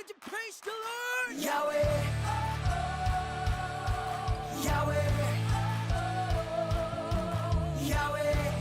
Would you praise the Lord? Yahweh, Yahweh, Yahweh,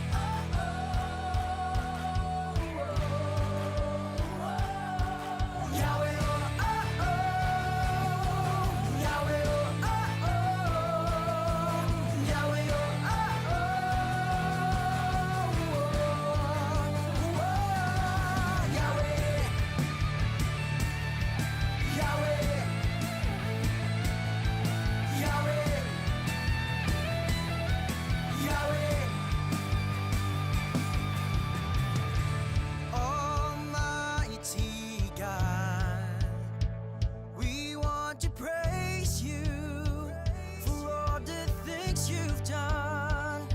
Yahweh, Almighty God, we want to praise you for all the things you've done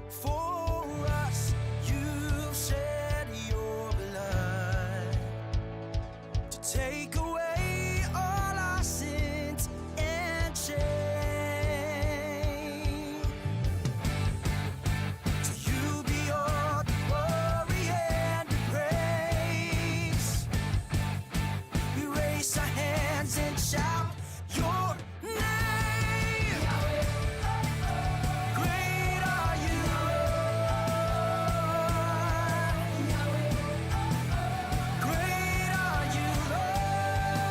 for us. You've shed your blood to take away all our sins and shame. To you be all the glory and the praise. We raise our hands and shout your name. Great are you, Lord. Great are you, Lord.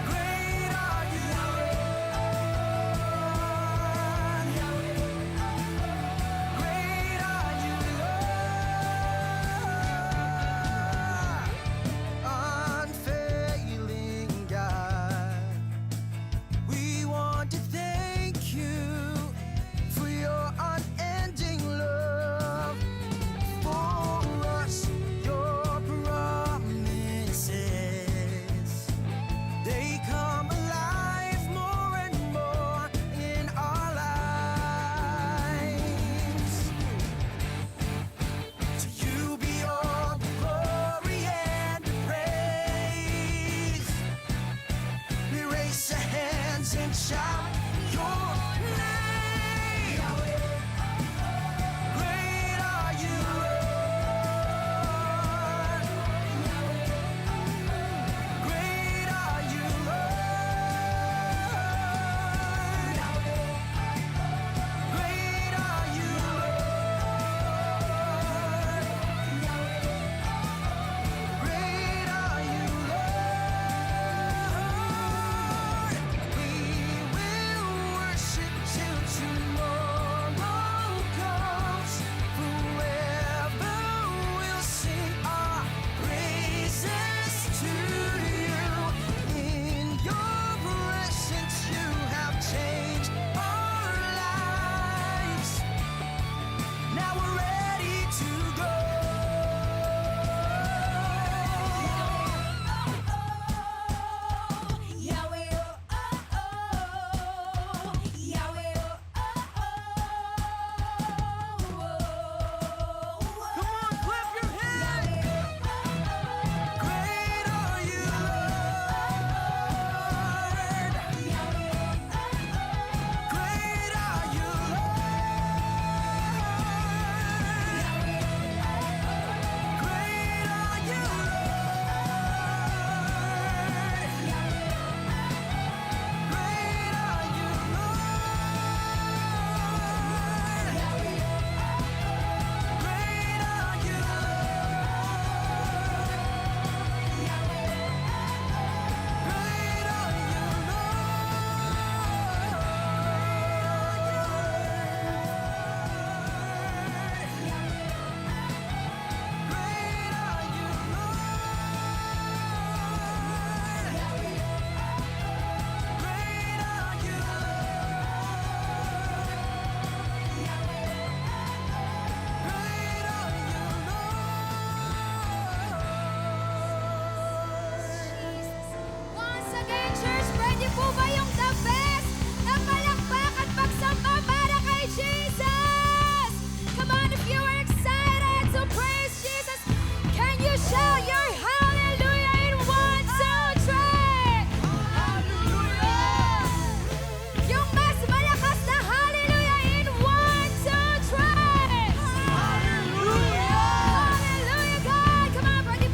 Great are you, Lord. Great are you, Lord. Unfailing God, we want to thank you for your unending love for us. Your promises, they come alive more and more in our lives. To you be all the glory and the praise. We raise our hands and shout your name. Great are you, Lord. Great are you, Lord. Great are you, Lord. Great are you, Lord. We will worship till tomorrow comes. Forever we'll sing our praises to you. In your presence you have changed our lives. Now we're ready to go. Yahweh, Yahweh, Come on, clap your hands. Great are you, Lord. Great are you, Lord. Great are you, Lord. Great are you, Lord. Great are you, Great are Once again, church, pwede po ba yung the best na palakpakan pagsamba para kay Jesus? Come on, if you are excited to praise Jesus, can you shout your hallelujah in 1, 2, 3? Hallelujah! Yung mas malakas na hallelujah in 1, 2, 3! Hallelujah! Hallelujah, God! Come on, pwede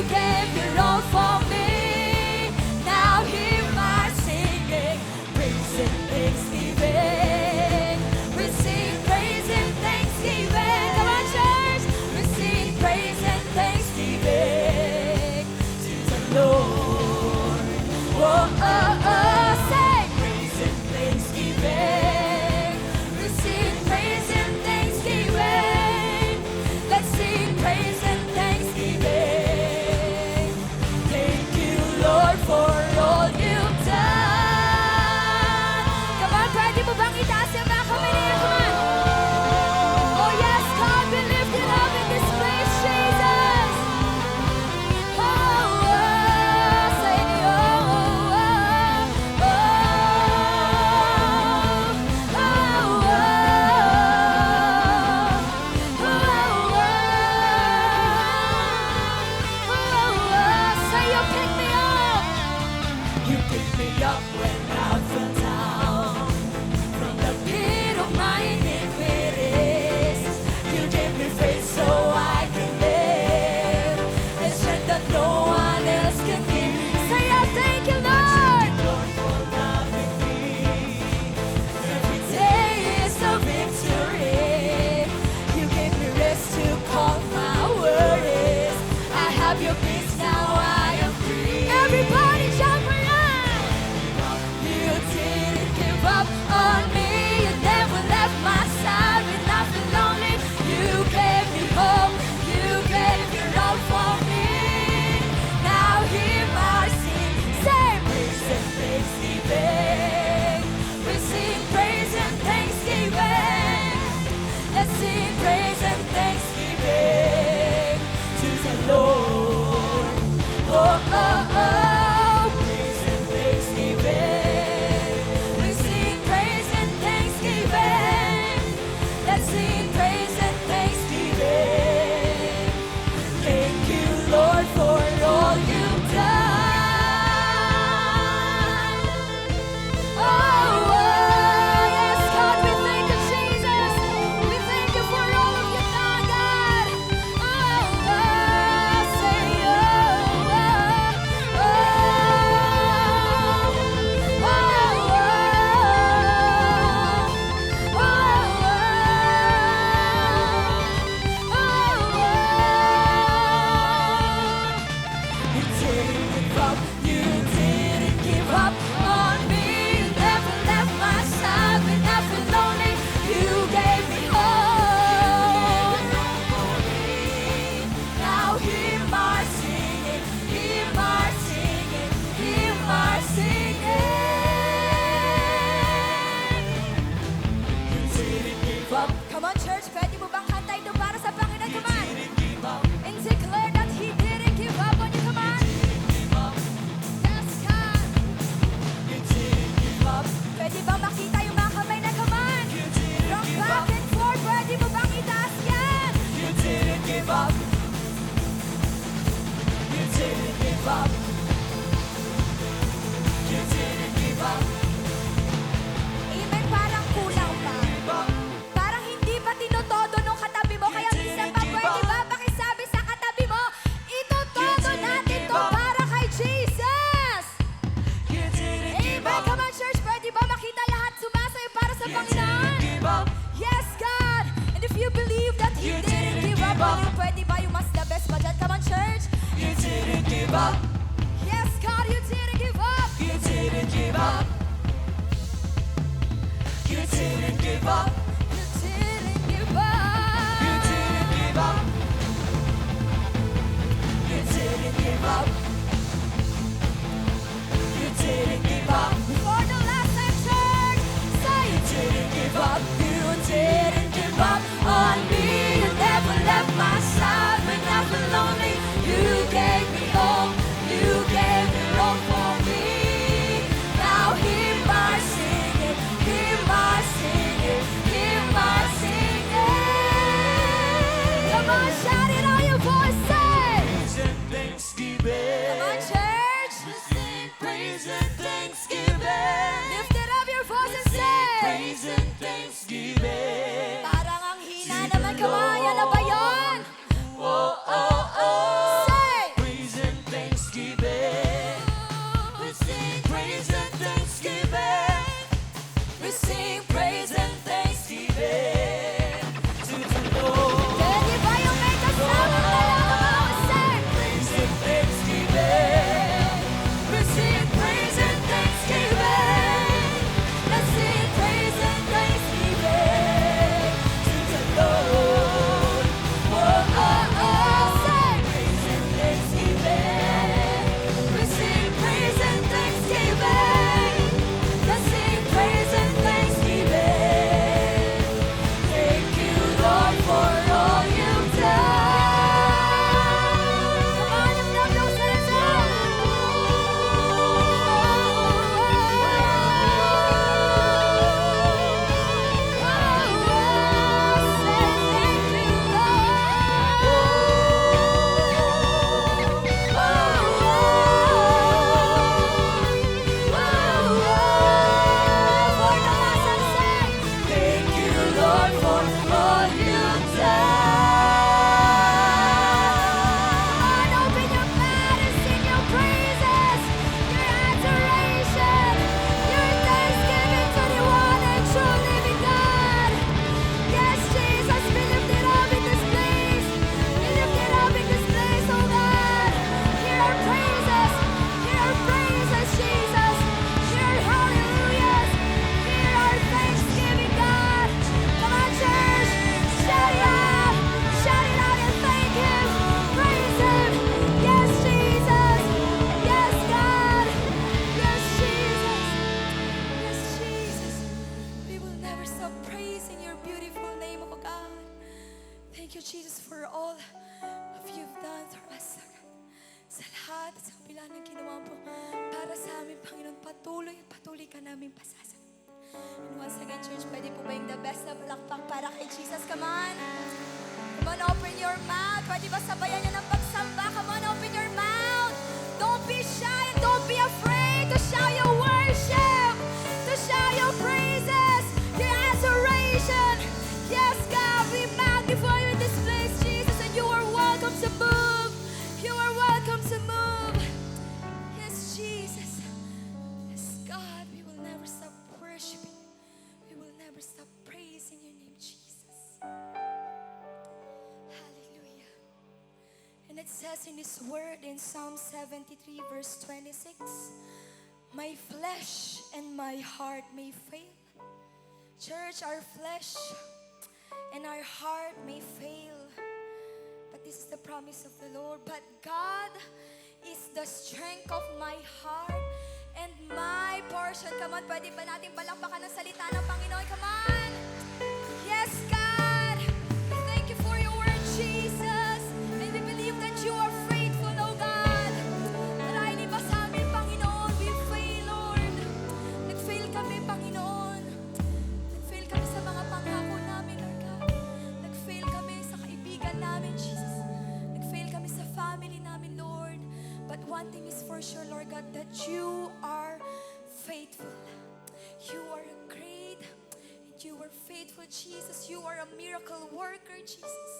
gave your all for me. Now hear my singing, praise and thanksgiving. We sing praise and thanksgiving. Come on, church. We sing praise and thanksgiving to the Lord. Oh, oh, oh, say praise and thanksgiving. We sing praise and thanksgiving. Let's sing praise and thanksgiving. Thank you, Lord, for all you've done. Come on, pwede mo bang itaas yung mga kamay niya? Come on. Oh yes, God, we lift it up in this place, Jesus. Oh, oh, say oh, oh, oh, oh, oh, say you pick me up. You pick me up when I fell down from the pit of my iniquities. You gave me faith so I can live and strength that no one else can give. Say I thank you, Lord. For loving me. Every day is a victory. You gave me rest to calm my worries. I have your peace now, I am free. Everybody jump around. You didn't give up on me. You never left my side when I feel lonely. You gave me hope. You gave your all for me. Now hear my sing. Say praise and thanksgiving. We sing praise and thanksgiving. Let's sing praise and thanksgiving to the Lord. Oh, oh, oh, praise and thanksgiving. We sing praise and thanksgiving. Let's sing praise and thanksgiving. Thank you, Lord, for all you've done. Oh, oh, yes, God, we thank you, Jesus. We thank you for all of your done, God. Oh, oh, say oh, oh, oh, oh, oh, oh. You didn't give up, you didn't give up on me. You never left my side when I feel lonely. You gave me hope. Now hear my singing, hear my singing, hear my singing. You didn't give up. Come on, church, pwede mo bang kanta ito para sa Panginoon? Come on. And declare that He didn't give up on you. Come on. Yes, God. You didn't give up. Pwede bang makita yung mga kamay na come on? From back and forth, pwede mo bang itaas yan? You didn't give up. You didn't give up. You didn't give up. Amen, parang kulang pa. Parang hindi pa tinotodo nung katabi mo. Kaya minsan pa pwede ba pakisabi sa katabi mo, itotodo natin to para kay Jesus. You didn't give Amen, up. come on church, pwede ba makita lahat sumasayo para sa Panginoon? Give up. Yes, God. And if you believe that He didn't give up on you, pwede ba yung mas the best pa dyan? Come on church. You didn't give up. Yes, God, you didn't give up. You didn't give up. You didn't give up. You didn't give up. You didn't give up. You didn't give up. You didn't give up. For the last time, church, say You didn't give up. You didn't give up on me. You never left my side when I feel lonely. You gave me hope. You gave me hope for me. Now hear my singing. Hear my singing. Hear my singing. come on, shout it all your voices. Praise and thanksgiving. Come on, church. Sing praise and thanksgiving. Lift it up your voice and say, Praise and thanksgiving. parang ang hina naman, kamaya na ba yun? Oh, oh, oh. patuloy ka namin pasasa. And once again, church, pwede po ba yung the best na palakpak para kay Jesus? Come on. Come on, open your mouth. Pwede ba sabayan niyo ng pagsamba? Come on, open your mouth. Don't be shy and don't be afraid to shout your worship, to shout your praises, your adoration. Yes, God, we magnify you in this place, Jesus, and you are welcome to move. You are welcome to move. Yes, Jesus. Yes, God, we will never stop worshiping. We will never stop praising your name, Jesus. Hallelujah. And it says in His word in Psalm 73 verse 26, my flesh and my heart may fail. Church, our flesh and our heart may fail. But this is the promise of the Lord. But God is the strength of my heart and my portion. Come on, pwede ba natin palakpakan ng salita ng Panginoon? Come on! Yes, God! We thank you for your word, Jesus. And we believe that you are faithful, oh God. Marahil iba sa amin, Panginoon, we fail, Lord. Nag-fail kami, Panginoon. Nag-fail kami sa mga pangako namin, Lord God. Nag-fail kami sa kaibigan namin, Jesus. Nag-fail kami sa family namin, Lord. But one thing is for sure, Lord God, that you are faithful. You are great. And you are faithful, Jesus. You are a miracle worker, Jesus.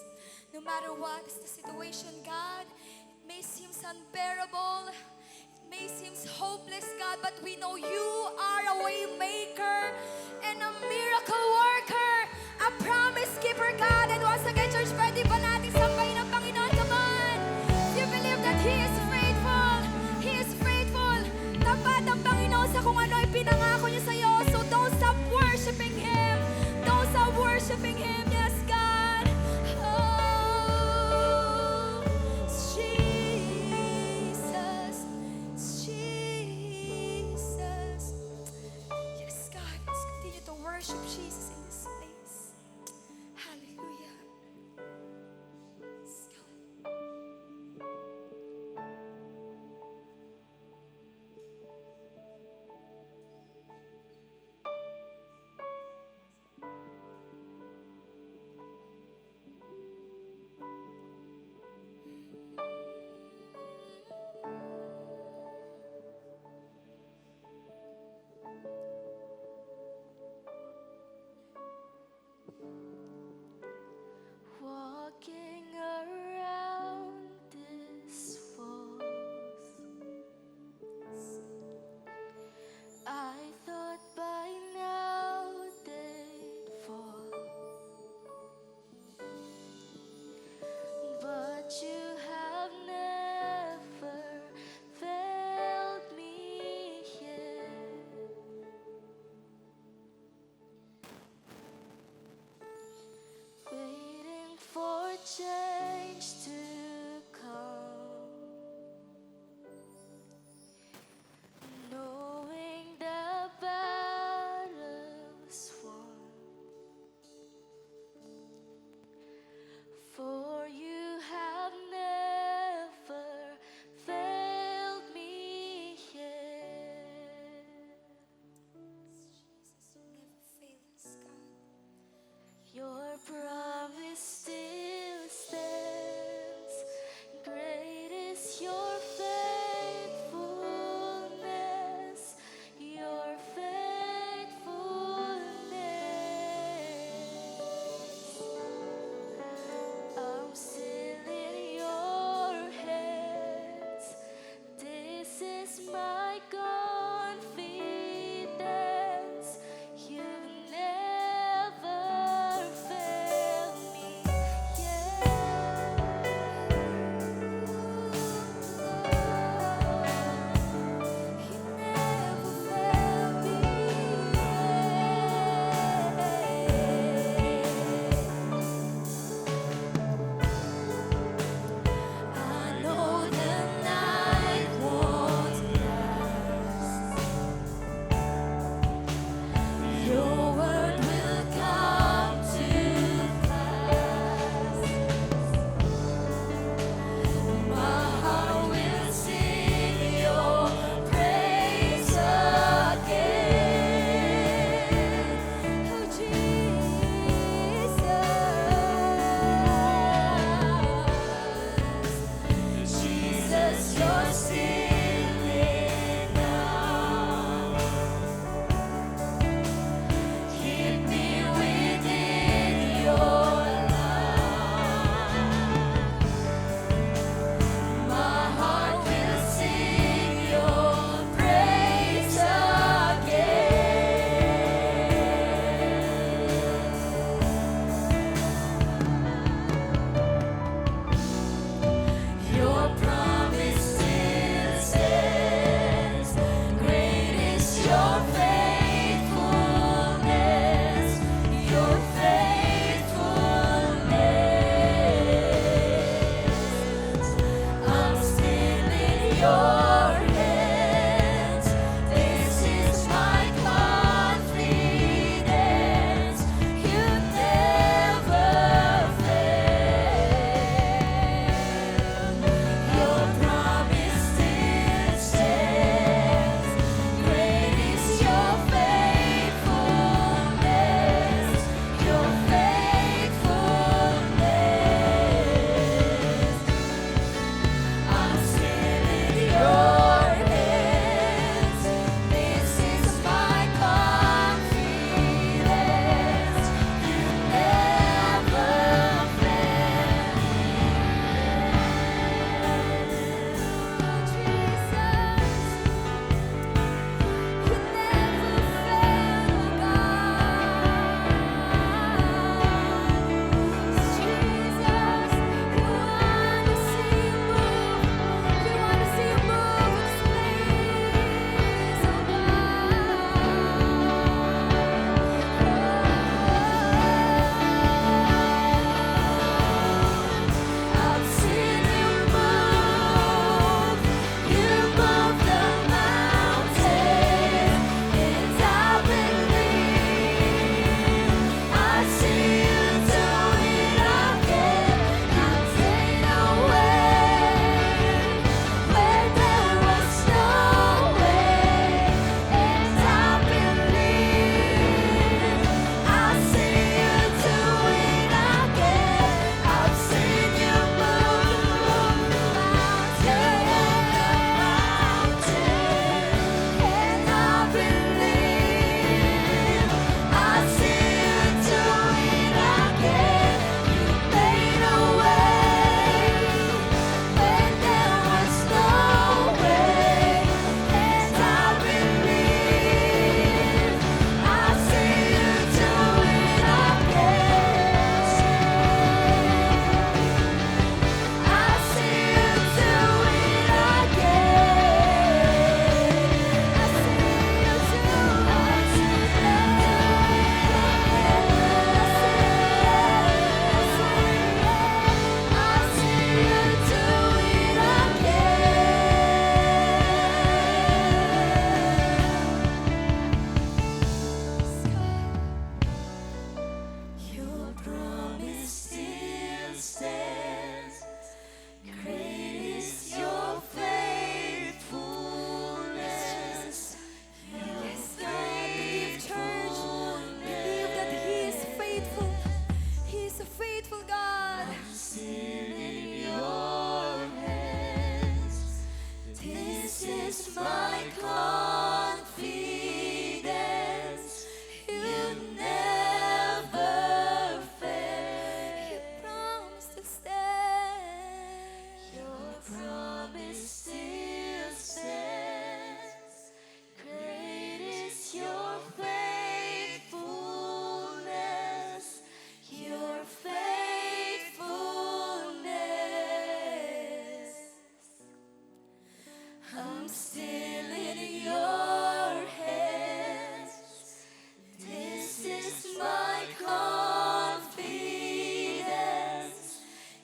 No matter what is the situation, God, it may seem unbearable. It may seem hopeless, God, but we know you are a way maker and a miracle worker, a promise keeper, God. And once again, church, pwede ba natin sambahin ang Panginoon? Come on! You believe that He is faithful. He is faithful. Tapat ang Panginoon sa kung ano ay pinangako niya sa'yo. So don't stop worshiping Him. Don't stop worshiping Him. Yes, God. Oh, Jesus. Jesus. Yes, God. Let's continue to worship Jesus in this place. Hallelujah. still enough. Keep me within your love. My heart will sing your praise again. Your promise still stands. Great is your faithfulness. Your faithfulness. I'm still in your hands. This is my confidence. You never fail. Your promise still stands. Great is your faithfulness. Your faithfulness. I'm still in your hands. This is my confidence. You never fail. I've seen you move. You move the mountain, and I believe I see you do it again. You made a way where there was no way, and I believe I see you do it again. I've seen you move the mountain, and I believe I see you do it again. You made a way when there was no way, and I believe I see you do it again. I see you do it again. I see you do Your promise still stands. Great is your faithfulness. Yes, God, believe, church. Believe that He is faithful. He is a faithful God. I'm still in your hands. This is my confidence. You never fail. You promise to stand. Your promise still stands. Great is your faithfulness. Your faithfulness. I'm still in your hands. This is my confidence.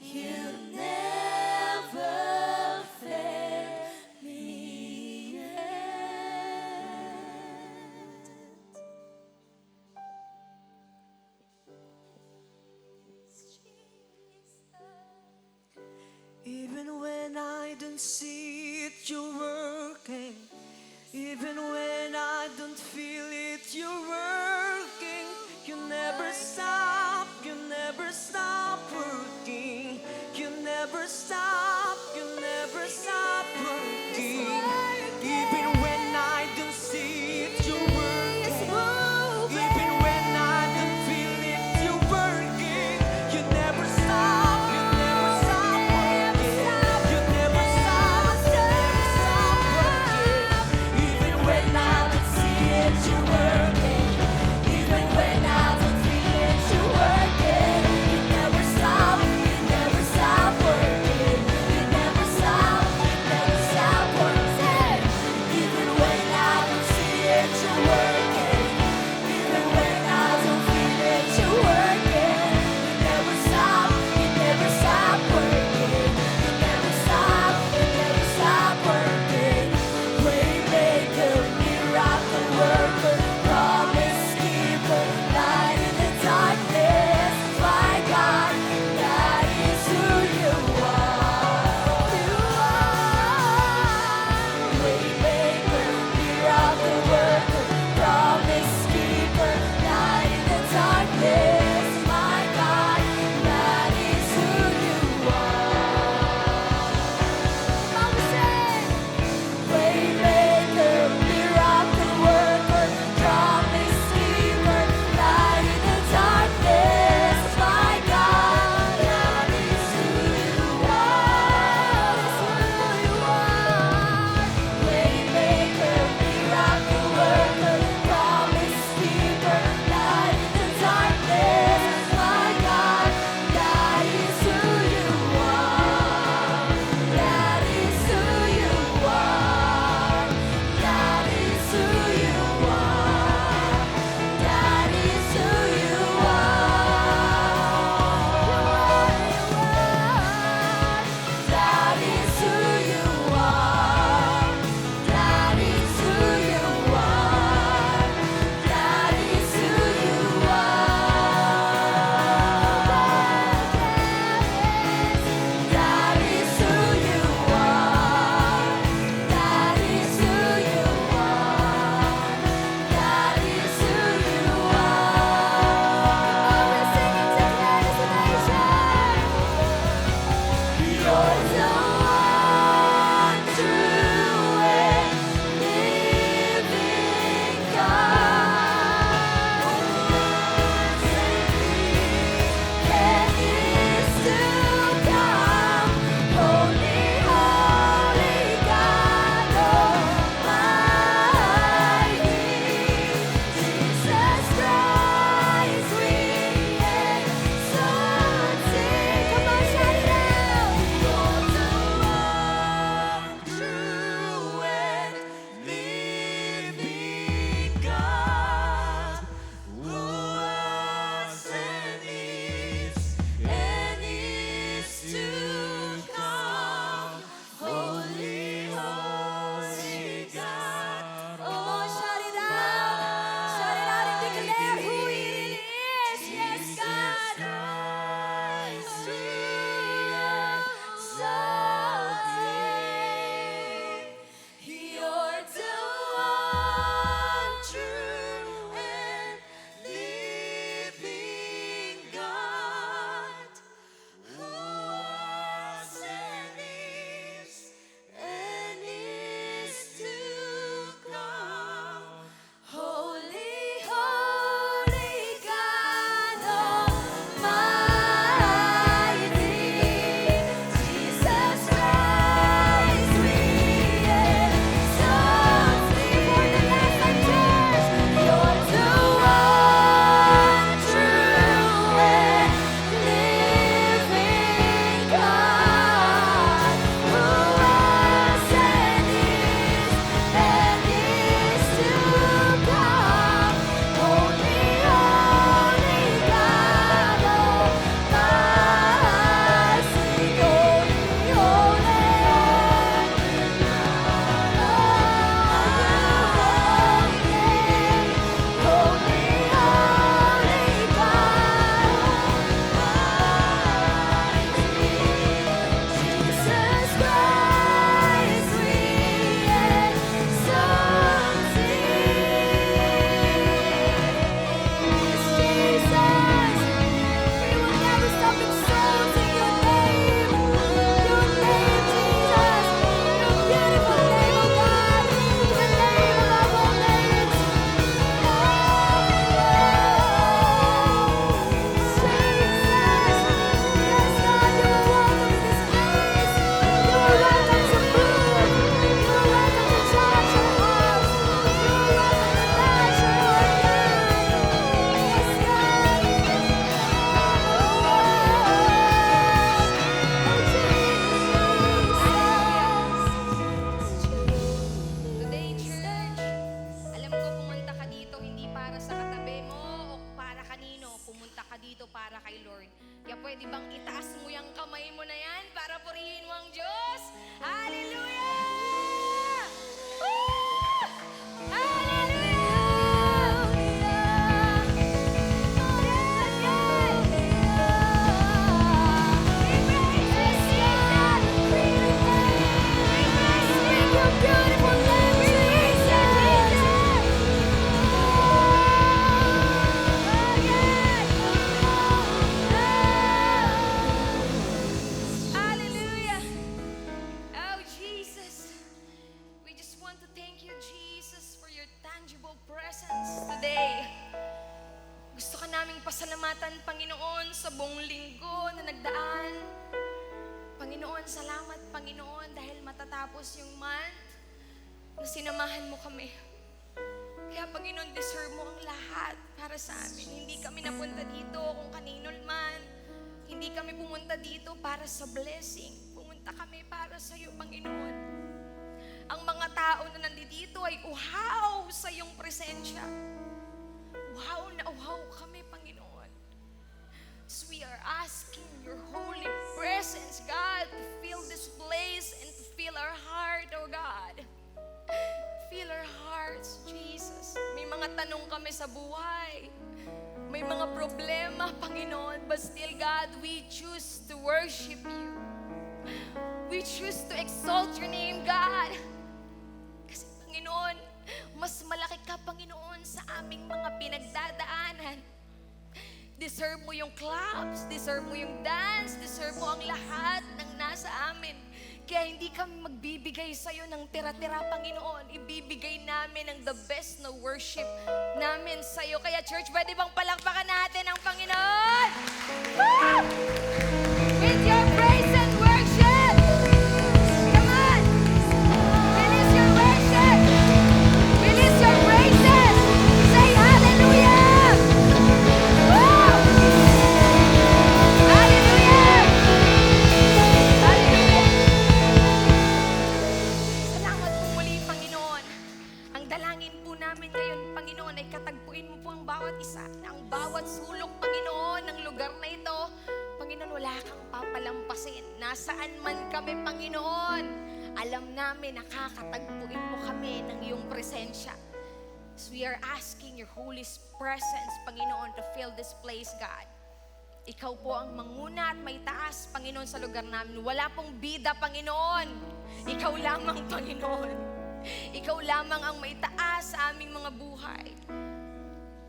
You never fail me yet. Even when I don't see it, you're working. Even when I don't feel it, you're working. You never stop working. You never stop working. matapos yung month na sinamahan mo kami. Kaya Panginoon, deserve mo ang lahat para sa amin. Hindi kami napunta dito kung kanino man. Hindi kami pumunta dito para sa blessing. Pumunta kami para sa iyo, Panginoon. Ang mga tao na nandito ay uhaw sa iyong presensya. Uhaw na uhaw kami, Panginoon. So we are asking your holy presence, God, to fill this place and to fill our heart, oh God. Fill our hearts, Jesus. May mga tanong kami sa buhay. May mga problema, Panginoon. But still, God, we choose to worship you. We choose to exalt your name, God. Kasi, Panginoon, mas malaki ka, Panginoon, sa aming mga pinagdadaanan. Deserve mo yung claps, deserve mo yung dance, deserve mo ang lahat ng nasa amin. Kaya hindi kami magbibigay sa'yo ng tira-tira, Panginoon. Ibibigay namin ang the best na worship namin sa'yo. Kaya church, pwede bang palakpakan natin ang Panginoon? Woo! With your praise and worship! Come on! Release your worship! Release your praises! Say hallelujah! Woo! Hallelujah! Hallelujah! Salamat po muli, Panginoon. Ang dalangin po namin ngayon, Panginoon, ay katagpuin mo po ang bawat isa, ang bawat sulok, Panginoon, ng lugar na ito. Panginoon, wala kang papalampasin. Nasaan man kami, Panginoon, alam namin nakakatagpuin mo kami ng iyong presensya. So we are asking your Holy Presence, Panginoon, to fill this place, God. Ikaw po ang manguna at may taas, Panginoon, sa lugar namin. Wala pong bida, Panginoon. Ikaw lamang, Panginoon. Ikaw lamang ang may taas sa aming mga buhay.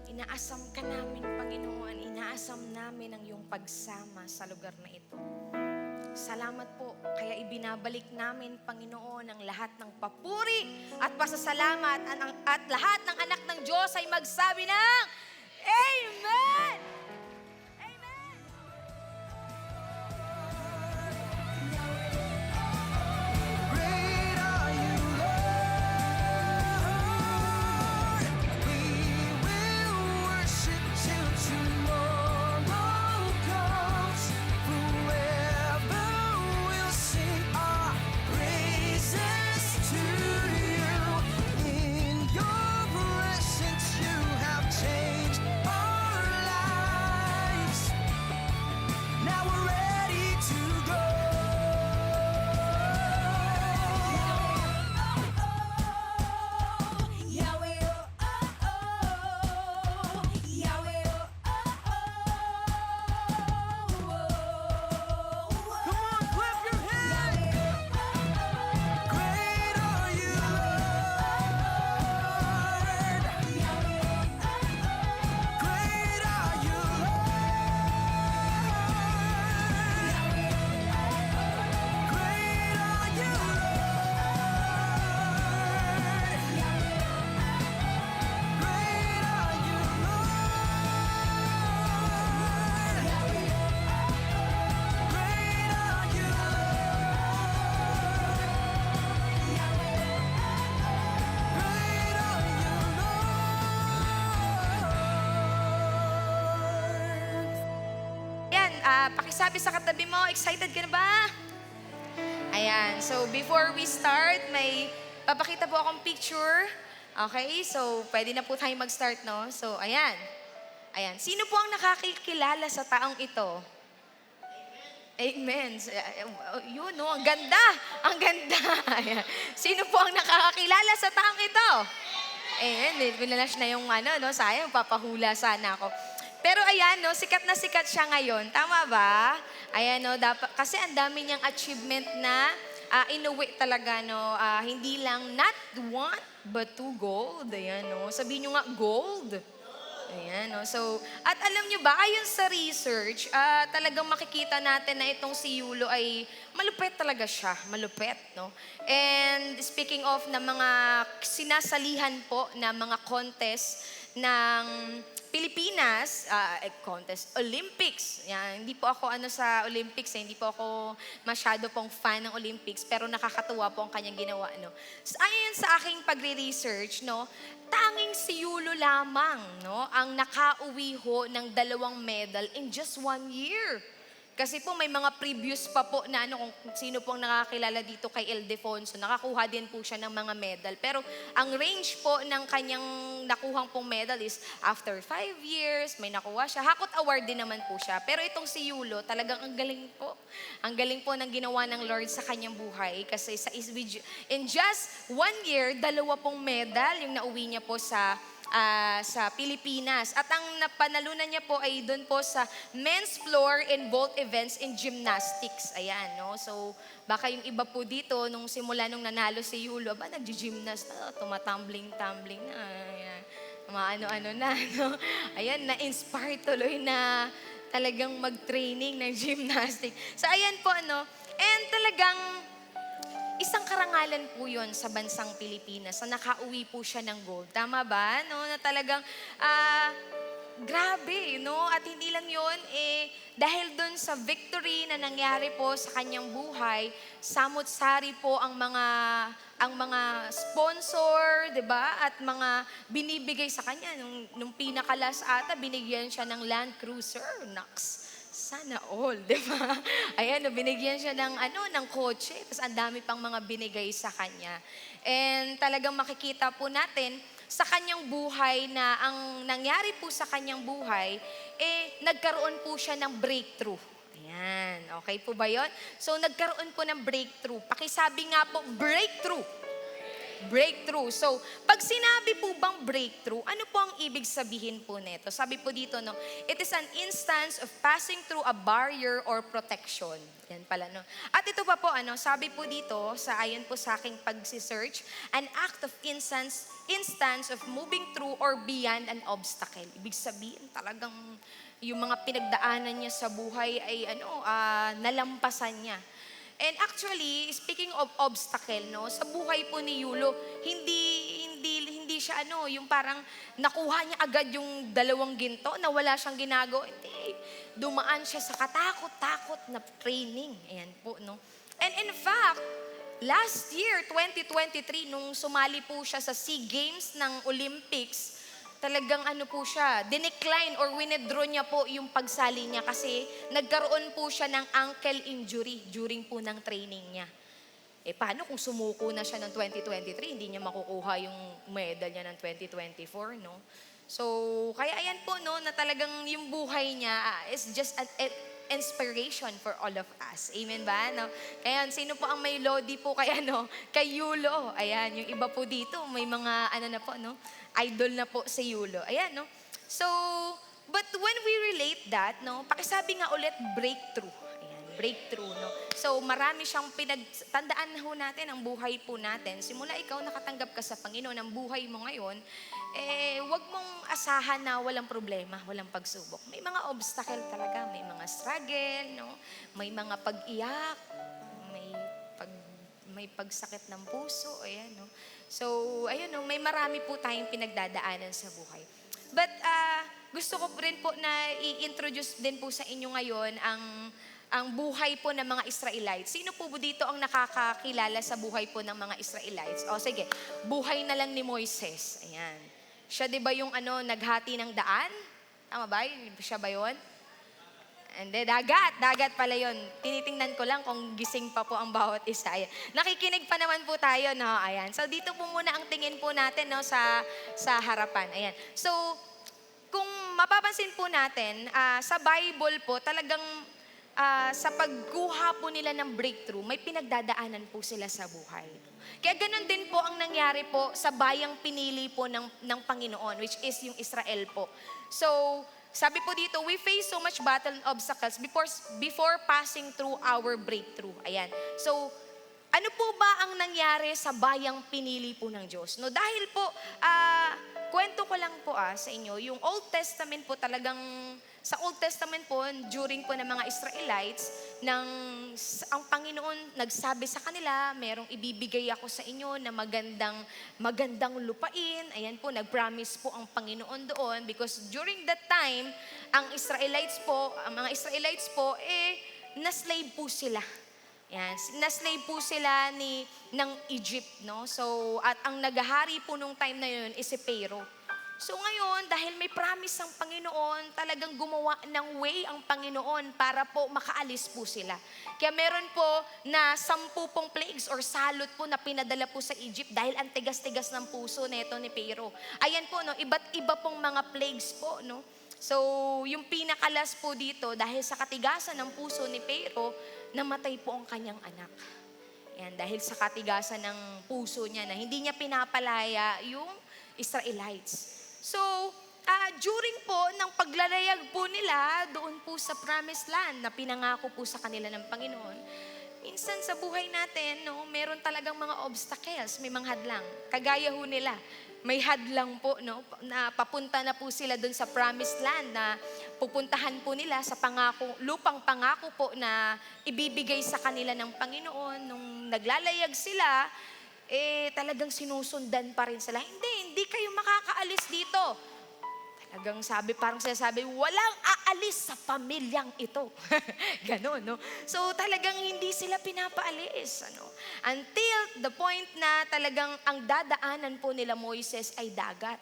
Inaasam ka namin, Panginoon. Inaasam namin ang iyong pagsama sa lugar na ito. Salamat po. Kaya ibinabalik namin, Panginoon, ang lahat ng papuri at pasasalamat at lahat ng anak ng Diyos ay magsabi ng Amen! Amen! Great are you, Lord. We will worship till tomorrow comes. Forever we'll sing our praises to you. In your presence you have changed our lives. Now we're ready to go. Yahweh, Yahweh, Come on, clap your hands. great are you, Lord. Great are you, Lord. Great are you, Lord. Great are you, Lord. Great are you, Great are you, Lord. Ayan, pakisabi sa katabi mo, excited ka na ba? Ayan, so before we start, may papakita po akong picture. Okay, so pwede na po tayo mag-start, no? So, ayan. Ayan, sino po ang nakakilala sa taong ito? Amen. Yun, no? Ang ganda. Ang ganda. Ayan. Sino po ang nakakakilala sa taong ito? Ayan, binalash na yung ano, no? Sayang, papahula sana ako. Pero ayan, no? Sikat na sikat siya ngayon. Tama ba? Ayan, no? Dapat, kasi ang dami niyang achievement na inuwi talaga, no? Hindi lang not one, but two gold. Ayan, no? Sabihin nyo nga, gold. Ayan, no? So, at alam nyo ba, ayon sa research, talagang makikita natin na itong si Yulo ay malupet talaga siya. Malupet, no? And speaking of na mga sinasalihan po na mga contest ng Pilipinas, contest, Olympics. Yan, hindi po ako sa Olympics, hindi po ako masyado pong fan ng Olympics, pero nakakatuwa po ang kanyang ginawa. No? Ayon sa aking pagre-research, no, tanging si Yulo lamang, no, ang nakauwi ho ng 2 medal in just 1 year. Kasi po may mga previous pa po na kung sino pong nakakilala dito kay Ildefonso, nakakuha din po siya ng mga medal. Pero ang range po ng kanyang nakuhang pong medal is after 5 years, may nakuha siya. Hakot award din naman po siya. Pero itong si Yulo, talagang ang galing po. Ang galing po ng ginawa ng Lord sa kanyang buhay. Kasi in just 1 year, 2 pong medal yung nauwi niya po sa Pilipinas. At ang napanalunan niya po ay doon po sa men's floor and vault events in gymnastics. Ayan, no? So, baka yung iba po dito, nung simula nung nanalo si Yulo, nag-gymnast na, tumatumbling-tumbling na, ayan, ano-ano na, no? Ayan, na-inspire tuloy na talagang mag-training ng gymnastics. So, ayan po, and talagang isang karangalan po yun sa bansang Pilipinas na nakauwi po siya ng gold. Tama ba? No? Na talagang, grabe, no? At hindi lang yun, dahil dun sa victory na nangyari po sa kanyang buhay, samot-sari po ang mga sponsor, 'di ba? At mga binibigay sa kanya nung pinakalas ata binigyan siya ng Land Cruiser. Naks. Sana all, 'di ba? Ayan, binigyan siya ng kotse, tapos ang dami pang mga binigay sa kanya. And talagang makikita po natin sa kanyang buhay na ang nangyari po sa kanyang buhay, nagkaroon po siya ng breakthrough. Ayan, okay po ba yun? So, nagkaroon po ng breakthrough. Pakisabi nga po, breakthrough. Breakthrough. So, pag sinabi po bang breakthrough, ano po ang ibig sabihin po nito? Sabi po dito, no, it is an instance of passing through a barrier or protection. Yan pala, no. At ito pa po, sabi po dito, ayon po sa aking pagsisearch, an act of instance of moving through or beyond an obstacle. Ibig sabihin, talagang yung mga pinagdaanan niya sa buhay ay nalampasan niya. And actually, speaking of obstacle, no, sa buhay po ni Yulo, hindi siya yung parang nakuha niya agad yung 2 ginto na wala siyang ginagawa. Hindi. Dumaan siya sa katakot-takot na training. Ayan po, no. And in fact, last year, 2023, nung sumali po siya sa SEA Games ng Olympics, talagang po siya, dinecline or withdraw niya po yung pagsali niya kasi nagkaroon po siya ng ankle injury during po ng training niya. Paano kung sumuko na siya ng 2023, hindi niya makukuha yung medal niya ng 2024, no? So, kaya ayan po, no, na talagang yung buhay niya is just an inspiration for all of us. Amen ba? No? Kaya sino po ang may lodi po kay Yulo? Ayan, yung iba po dito, may mga na po, no? Idol na po si Yulo. Ayan, no? So, but when we relate that, no, pakisabi nga ulit, breakthrough. Ayan, breakthrough, no? So, marami siyang tandaan na ho natin ang buhay po natin. Simula ikaw nakatanggap ka sa Panginoon, ang buhay mo ngayon, wag mong asahan na walang problema, walang pagsubok. May mga obstacle talaga, may mga struggle, no? May mga pag-iyak, may pagsakit ng puso, ayan, no? So, ayun, no, may marami po tayong pinagdadaanan sa buhay. But gusto ko rin po na i-introduce din po sa inyo ngayon ang buhay po ng mga Israelites. Sino po dito ang nakakakilala sa buhay po ng mga Israelites? O sige, buhay na lang ni Moises. Ayan. Siya 'di ba yung naghati ng daan? Tama ba? Siya ba 'yon? Hindi, dagat pala 'yon. Tinitingnan ko lang kung gising pa po ang bawat isa. Ayan. Nakikinig pa naman po tayo, no? Ayan. So dito po muna ang tingin po natin, no, sa harapan. Ayan. So kung mapapansin po natin, sa Bible po talagang sa pagkuha po nila ng breakthrough, may pinagdadaanan po sila sa buhay. Kaya ganun din po ang nangyari po sa bayang pinili po ng Panginoon, which is yung Israel po. So, sabi po dito, we face so much battle and obstacles before passing through our breakthrough. Ayan. So, ano po ba ang nangyari sa bayang pinili po ng Diyos? No, dahil po, kwento ko lang po sa inyo, yung Old Testament po talagang, sa Old Testament po, during po ng mga Israelites, ang Panginoon nagsabi sa kanila, merong ibibigay ako sa inyo na magandang lupain. Ayan po, nag-promise po ang Panginoon doon because during that time, ang mga Israelites po, na-slave po sila. Yan, na-slave po sila ng Egypt, no? So, at ang naghahari po nung time na yun is si Pharaoh. So ngayon, dahil may promise ang Panginoon, talagang gumawa ng way ang Panginoon para po makaalis po sila. Kaya meron po na 10 pong plagues or salot po na pinadala po sa Egypt dahil ang tigas-tigas ng puso neto ni Pharaoh. Ayan po, no, iba't iba pong mga plagues po, no? So, yung pinakalas po dito, dahil sa katigasan ng puso ni Pharaoh, namatay po ang kanyang anak. Yan, dahil sa katigasan ng puso niya na hindi niya pinapalaya yung Israelites. So, during po ng paglalayag po nila doon po sa promised land na pinangako po sa kanila ng Panginoon, minsan sa buhay natin, no, meron talagang mga obstacles, may mga hadlang. Kagaya ho nila, may hadlang po, no, na papunta na po sila doon sa promised land na pupuntahan po nila sa lupang pangako po na ibibigay sa kanila ng Panginoon. Nung naglalayag sila, talagang sinusundan pa rin sila. Hindi kayo makakaalis dito. Talagang parang sinasabi, walang aalis sa pamilyang ito. Ganon, no? So talagang hindi sila pinapaalis. Until the point na talagang ang dadaanan po nila Moises ay dagat.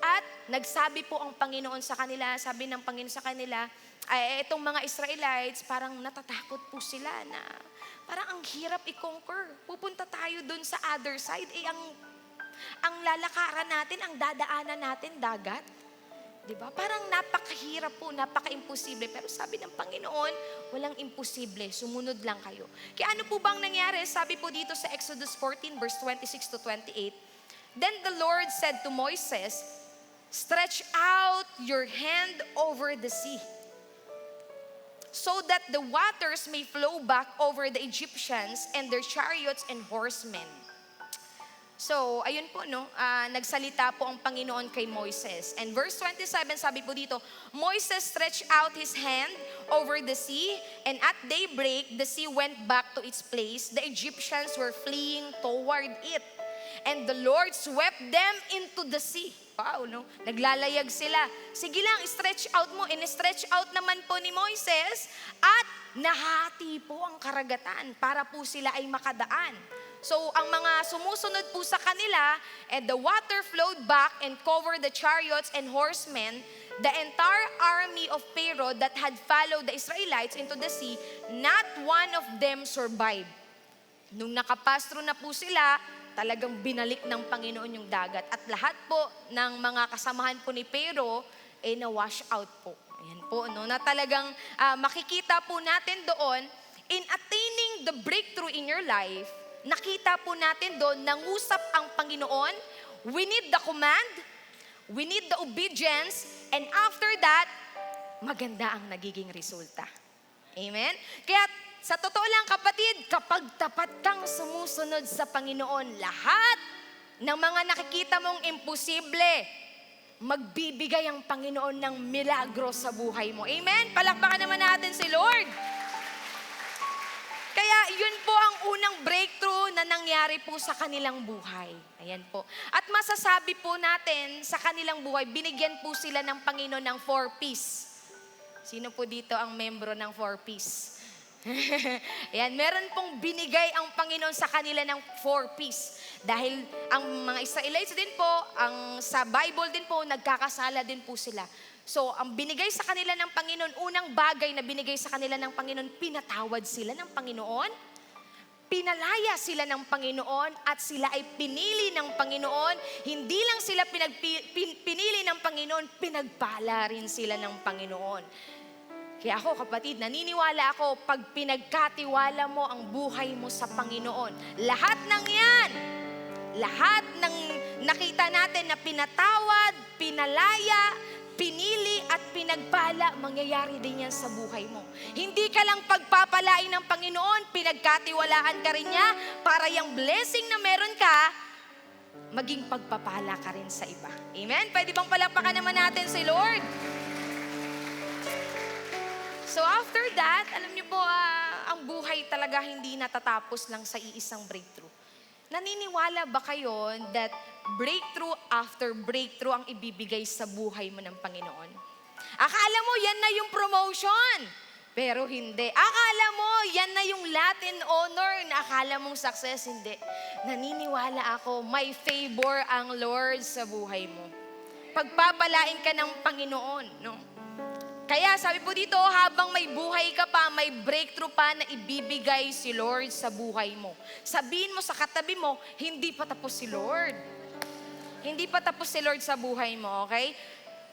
At nagsabi po ang Panginoon sa kanila, sabi ng Panginoon sa kanila, itong mga Israelites, parang natatakot po sila na parang ang hirap i-conquer. Pupunta tayo dun sa other side. Ang lalakaran natin, ang dadaanan natin, dagat. Diba? Parang napakahirap po, napaka-imposible. Pero sabi ng Panginoon, walang imposible. Sumunod lang kayo. Kaya ano po bang nangyari? Sabi po dito sa Exodus 14 verse 26 to 28, Then the Lord said to Moses, Stretch out your hand over the sea, so that the waters may flow back over the Egyptians and their chariots and horsemen. So, ayun po, no, nagsalita po ang Panginoon kay Moises. And verse 27, sabi po dito, Moses stretched out his hand over the sea, and at daybreak, the sea went back to its place. The Egyptians were fleeing toward it, and the Lord swept them into the sea. Wow, no? Naglalayag sila. Sige lang, stretch out mo. In-stretch out naman po ni Moises at nahati po ang karagatan para po sila ay makadaan. So, ang mga sumusunod po sa kanila, and the water flowed back and covered the chariots and horsemen, the entire army of Pharaoh that had followed the Israelites into the sea, not one of them survived. Nung nakapastro na po sila, talagang binalik ng Panginoon yung dagat. At lahat po ng mga kasamahan po ni Pharaoh, na-wash out po. Ayan po, no? Na talagang makikita po natin doon, in attaining the breakthrough in your life, nakita po natin doon, nangusap ang Panginoon, we need the command, we need the obedience, and after that, maganda ang nagiging resulta. Amen? Kaya sa totoo lang kapatid, kapag tapat kang sumusunod sa Panginoon, lahat ng mga nakikita mong imposible, magbibigay ang Panginoon ng milagro sa buhay mo. Amen? Palakpakan naman natin si Lord. Kaya yun po ang unang breakthrough na nangyari po sa kanilang buhay. Ayan po. At masasabi po natin sa kanilang buhay, binigyan po sila ng Panginoon ng 4Ps. Sino po dito ang membro ng 4Ps? Ayan, meron pong binigay ang Panginoon sa kanila ng 4Ps. Dahil ang mga Israelites din po, sa Bible din po, nagkakasala din po sila. So, ang binigay sa kanila ng Panginoon, unang bagay na binigay sa kanila ng Panginoon, pinatawad sila ng Panginoon, pinalaya sila ng Panginoon, at sila ay pinili ng Panginoon. Hindi lang sila pinili ng Panginoon, pinagpala rin sila ng Panginoon. Kaya ako, kapatid, naniniwala ako, pag pinagkatiwala mo ang buhay mo sa Panginoon, lahat ng yan, lahat ng nakita natin na pinatawad, pinalaya, pinili at pinagpala, mangyayari din yan sa buhay mo. Hindi ka lang pagpapalain ng Panginoon, pinagkatiwalaan ka rin niya para yung blessing na meron ka, maging pagpapala ka rin sa iba. Amen? Pwede bang palakpakan naman natin si Lord? So after that, alam niyo po, ang buhay talaga hindi natatapos lang sa iisang breakthrough. Naniniwala ba kayo that breakthrough after breakthrough ang ibibigay sa buhay mo ng Panginoon? Akala mo yan na yung promotion, pero hindi. Akala mo yan na yung Latin honor, na akala mong success, hindi. Naniniwala ako, may favor ang Lord sa buhay mo. Pagpapalain ka ng Panginoon, no? Kaya sabi po dito, habang may buhay ka pa, may breakthrough pa na ibibigay si Lord sa buhay mo. Sabihin mo sa katabi mo, hindi pa tapos si Lord. Hindi pa tapos si Lord sa buhay mo, okay?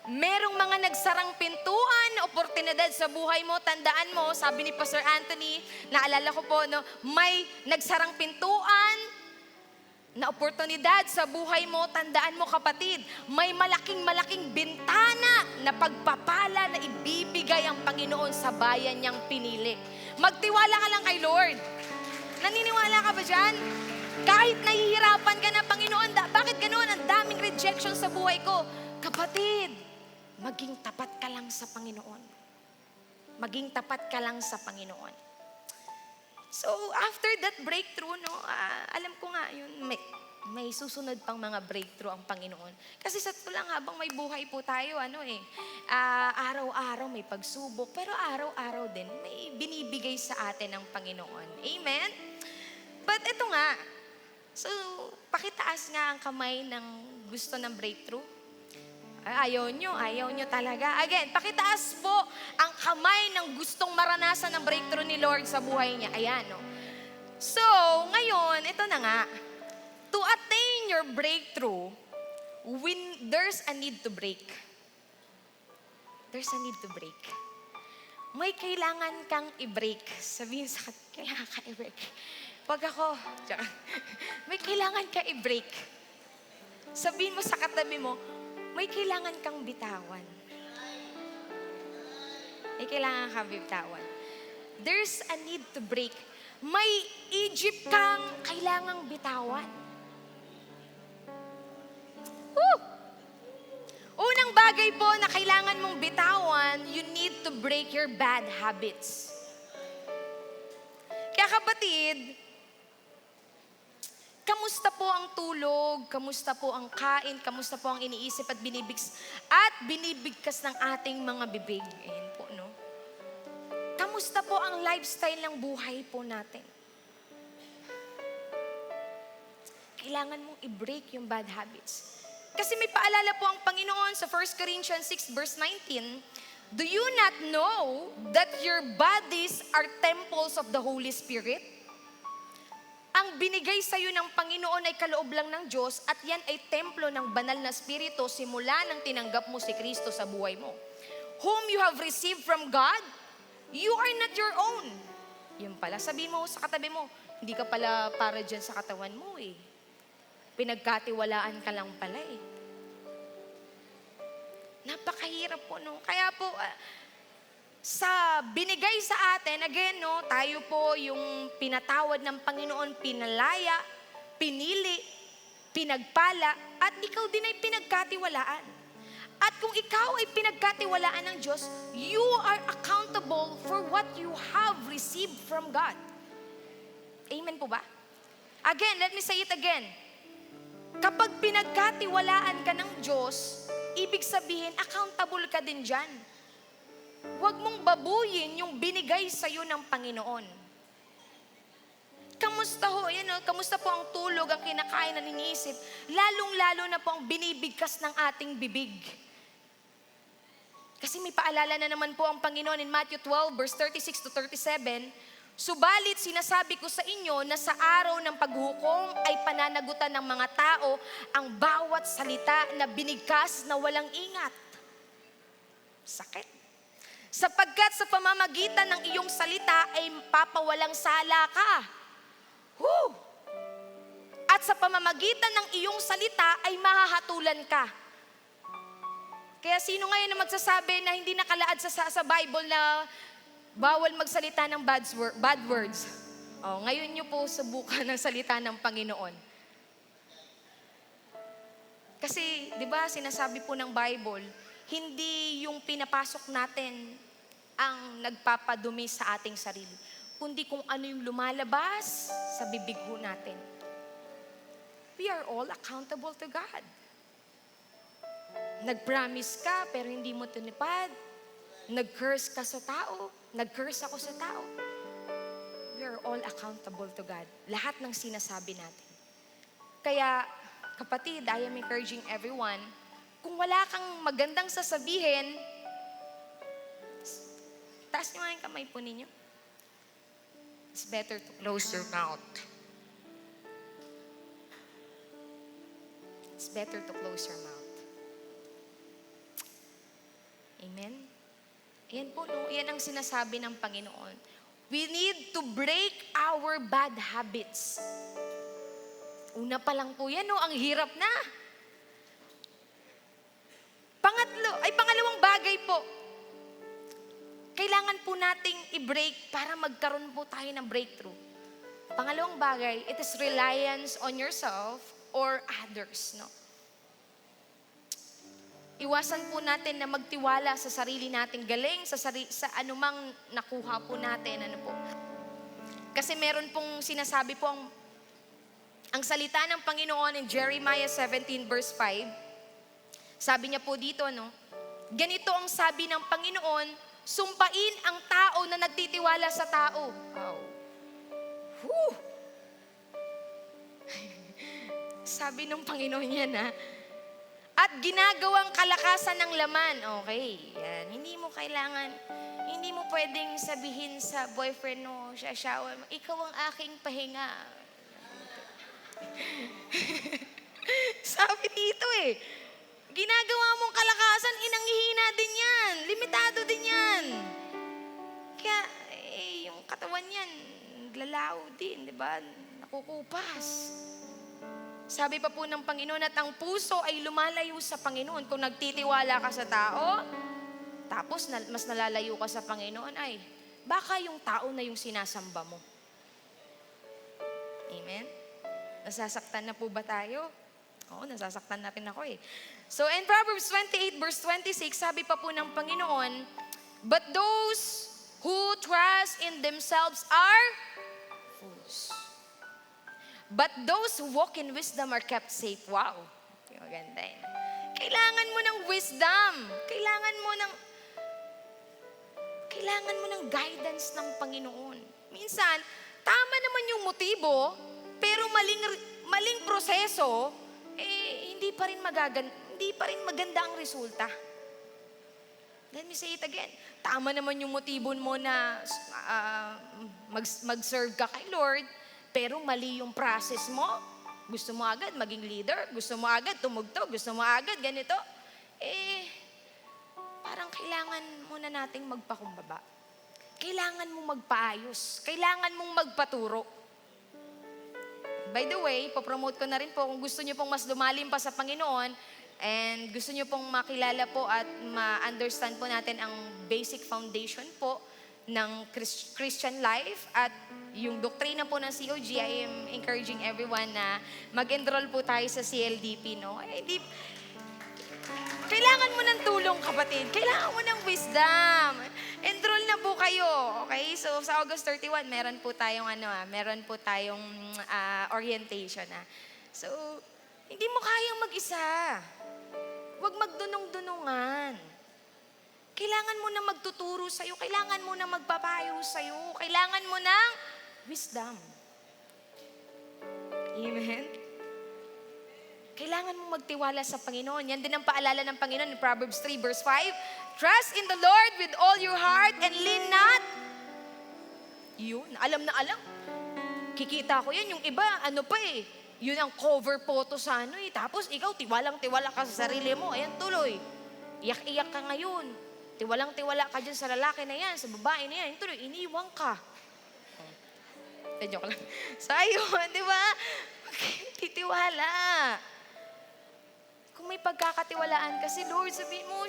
Merong mga nagsarang pintuan, oportunidad sa buhay mo. Tandaan mo, sabi ni Pastor Anthony, naalala ko po, no, may nagsarang pintuan na oportunidad sa buhay mo. Tandaan mo, kapatid, may malaking bintana na pagpapala na ibibigay ang Panginoon sa bayan niyang pinili. Magtiwala ka lang kay Lord. Naniniwala ka ba dyan? Kahit nahihirapan ka na, Panginoon, bakit ganoon? Ang daming rejection sa buhay ko. Kapatid, maging tapat ka lang sa Panginoon. Maging tapat ka lang sa Panginoon. So, after that breakthrough, no, alam ko nga yun, may susunod pang mga breakthrough ang Panginoon. Kasi sa totoo lang, habang may buhay po tayo, araw-araw may pagsubok, pero araw-araw din may binibigay sa atin ng Panginoon. Amen? But ito nga, so, pakitaas nga ang kamay ng gusto ng breakthrough. Ayaw nyo talaga. Again, pakitaas po ang kamay ng gustong maranasan ng breakthrough ni Lord sa buhay niya. Ayan, no? So, ngayon, ito na nga. To attain your breakthrough, when there's a need to break. There's a need to break. May kailangan kang i-break. Sabihin sa kailangan ka i-break. Pag ako, may kailangan ka i-break. Sabihin mo sa katabi mo, may kailangan kang bitawan. May kailangan kang bitawan. There's a need to break. May Egypt kang kailangang bitawan. Woo! Unang bagay po na kailangan mong bitawan, you need to break your bad habits. Kaya kapatid, kamusta po ang tulog? Kamusta po ang kain? Kamusta po ang iniisip at binibigkas ng ating mga bibig? Ayan po, no? Kamusta po ang lifestyle ng buhay po natin? Kailangan mong i-break yung bad habits. Kasi may paalala po ang Panginoon sa 1 Corinthians 6 verse 19, do you not know that your bodies are temples of the Holy Spirit? Ang binigay sa iyo ng Panginoon ay kaloob lang ng Diyos at yan ay templo ng banal na Espiritu simula nang tinanggap mo si Kristo sa buhay mo. Whom you have received from God, you are not your own. Yun pala, sabi mo sa katabi mo, hindi ka pala para dyan sa katawan mo eh. Pinagkatiwalaan ka lang pala eh. Napakahirap po, no? Kaya po, sa binigay sa atin, again, no, tayo po yung pinatawad ng Panginoon, pinalaya, pinili, pinagpala, at ikaw din ay pinagkatiwalaan. At kung ikaw ay pinagkatiwalaan ng Diyos, you are accountable for what you have received from God. Amen po ba? Again, let me say it again. Kapag pinagkatiwalaan ka ng Diyos, ibig sabihin, accountable ka din dyan. Huwag mong babuyin yung binigay sa iyo ng Panginoon. Kamusta ho? Kamusta po ang tulog, ang kinakain na iniisip? Lalong-lalo na po ang binibigkas ng ating bibig. Kasi may paalala na naman po ang Panginoon in Matthew 12 verse 36 to 37, subalit sinasabi ko sa inyo na sa araw ng paghukom ay pananagutan ng mga tao ang bawat salita na binigkas na walang ingat. Sakit. Sapagkat sa pamamagitan ng iyong salita ay papawalang sala ka. Woo! At sa pamamagitan ng iyong salita ay mahahatulan ka. Kaya sino ngayon na magsasabi na hindi nakalaad sa Bible na bawal magsalita ng bad words? Oh, ngayon niyo po subukan ng salita ng Panginoon. Kasi, di ba, sinasabi po ng Bible, hindi yung pinapasok natin ang nagpapadumi sa ating sarili, kundi kung ano yung lumalabas sa bibig ho natin. We are all accountable to God. Nag-promise ka pero hindi mo tinupad. Nag-curse ka sa tao. Nag-curse ako sa tao. We are all accountable to God. Lahat ng sinasabi natin. Kaya, kapatid, I am encouraging everyone, kung wala kang magandang sasabihin, taas nyo nga yung kamay po ninyo. It's better to close your mouth. It's better to close your mouth. Amen? Ayan po, no? Yan ang sinasabi ng Panginoon. We need to break our bad habits. Una pa lang po yan, no? Ang hirap na. Pangalawang bagay po, kailangan po nating i-break para magkaroon po tayo ng breakthrough. Pangalawang bagay, it is reliance on yourself or others, no? Iwasan po natin na magtiwala sa sarili nating galing, sa anumang nakuha po natin. Ano po. Kasi meron pong sinasabi po ang salita ng Panginoon in Jeremiah 17 verse 5. Sabi niya po dito, no? Ganito ang sabi ng Panginoon, sumpain ang tao na nagtitiwala sa tao. Wow. Whew. Sabi ng Panginoon yan, ha? At ginagawang kalakasan ng laman. Okay, yan. Hindi mo pwedeng sabihin sa boyfriend mo, sa asawa mo, ikaw ang aking pahinga. Sabi dito ginagawa mong kalakasan, inanghihina din yan. Limitado din yan. Kaya, yung katawan yan, lalaw din, di ba? Nakukupas. Sabi pa po ng Panginoon at ang puso ay lumalayo sa Panginoon. Kung nagtitiwala ka sa tao, tapos mas nalalayo ka sa Panginoon, ay baka yung tao na yung sinasamba mo. Amen? Nasasaktan na po ba tayo? Oo, nasasaktan na rin ako So in Proverbs 28 verse 26, sabi pa po ng Panginoon, but those who trust in themselves are fools. But those who walk in wisdom are kept safe. Wow. Maganda yun. Kailangan mo ng wisdom. Kailangan mo ng guidance ng Panginoon. Minsan, tama naman yung motibo, pero maling proseso, hindi pa rin maganda ang resulta. Let me say it again. Tama naman yung motibo mo na mag-serve ka kay Lord, pero mali yung process mo. Gusto mo agad maging leader, gusto mo agad tumugtog, gusto mo agad ganito. Parang kailangan muna nating magpakumbaba. Kailangan mong magpaayos. Kailangan mong magpaturo. By the way, popromote ko na rin po kung gusto nyo pong mas lumalim pa sa Panginoon and gusto nyo pong makilala po at ma-understand po natin ang basic foundation po ng Christian life at yung doktrina po ng COG, I am encouraging everyone na mag-enroll po tayo sa CLDP, no? Kailangan mo ng tulong, kapatid. Kailangan mo ng wisdom. Enroll na po kayo, okay? So, sa August 31, meron po tayong orientation, So, hindi mo kayang mag-isa. Huwag magdunong-dunungan. Kailangan mo na magtuturo sa'yo. Kailangan mo na magpapayo sa'yo. Kailangan mo ng wisdom. Amen? Kailangan mo magtiwala sa Panginoon. Yan din ang paalala ng Panginoon in Proverbs 3 verse 5. Trust in the Lord with all your heart and lean not. Yun, alam na alam. Kikita ko yan. Yung iba, yun ang cover photo sa Tapos ikaw, tiwalang-tiwala ka sa sarili mo. Ayan, tuloy. Iyak-iyak ka ngayon. Tiwalang-tiwala ka dyan sa lalaki na yan, sa babae na yan. Tuloy, iniwang ka. Joke lang. So, ayun, di ba? Titiwala. Kung may pagkakatiwalaan kasi, Lord, sabihin mo,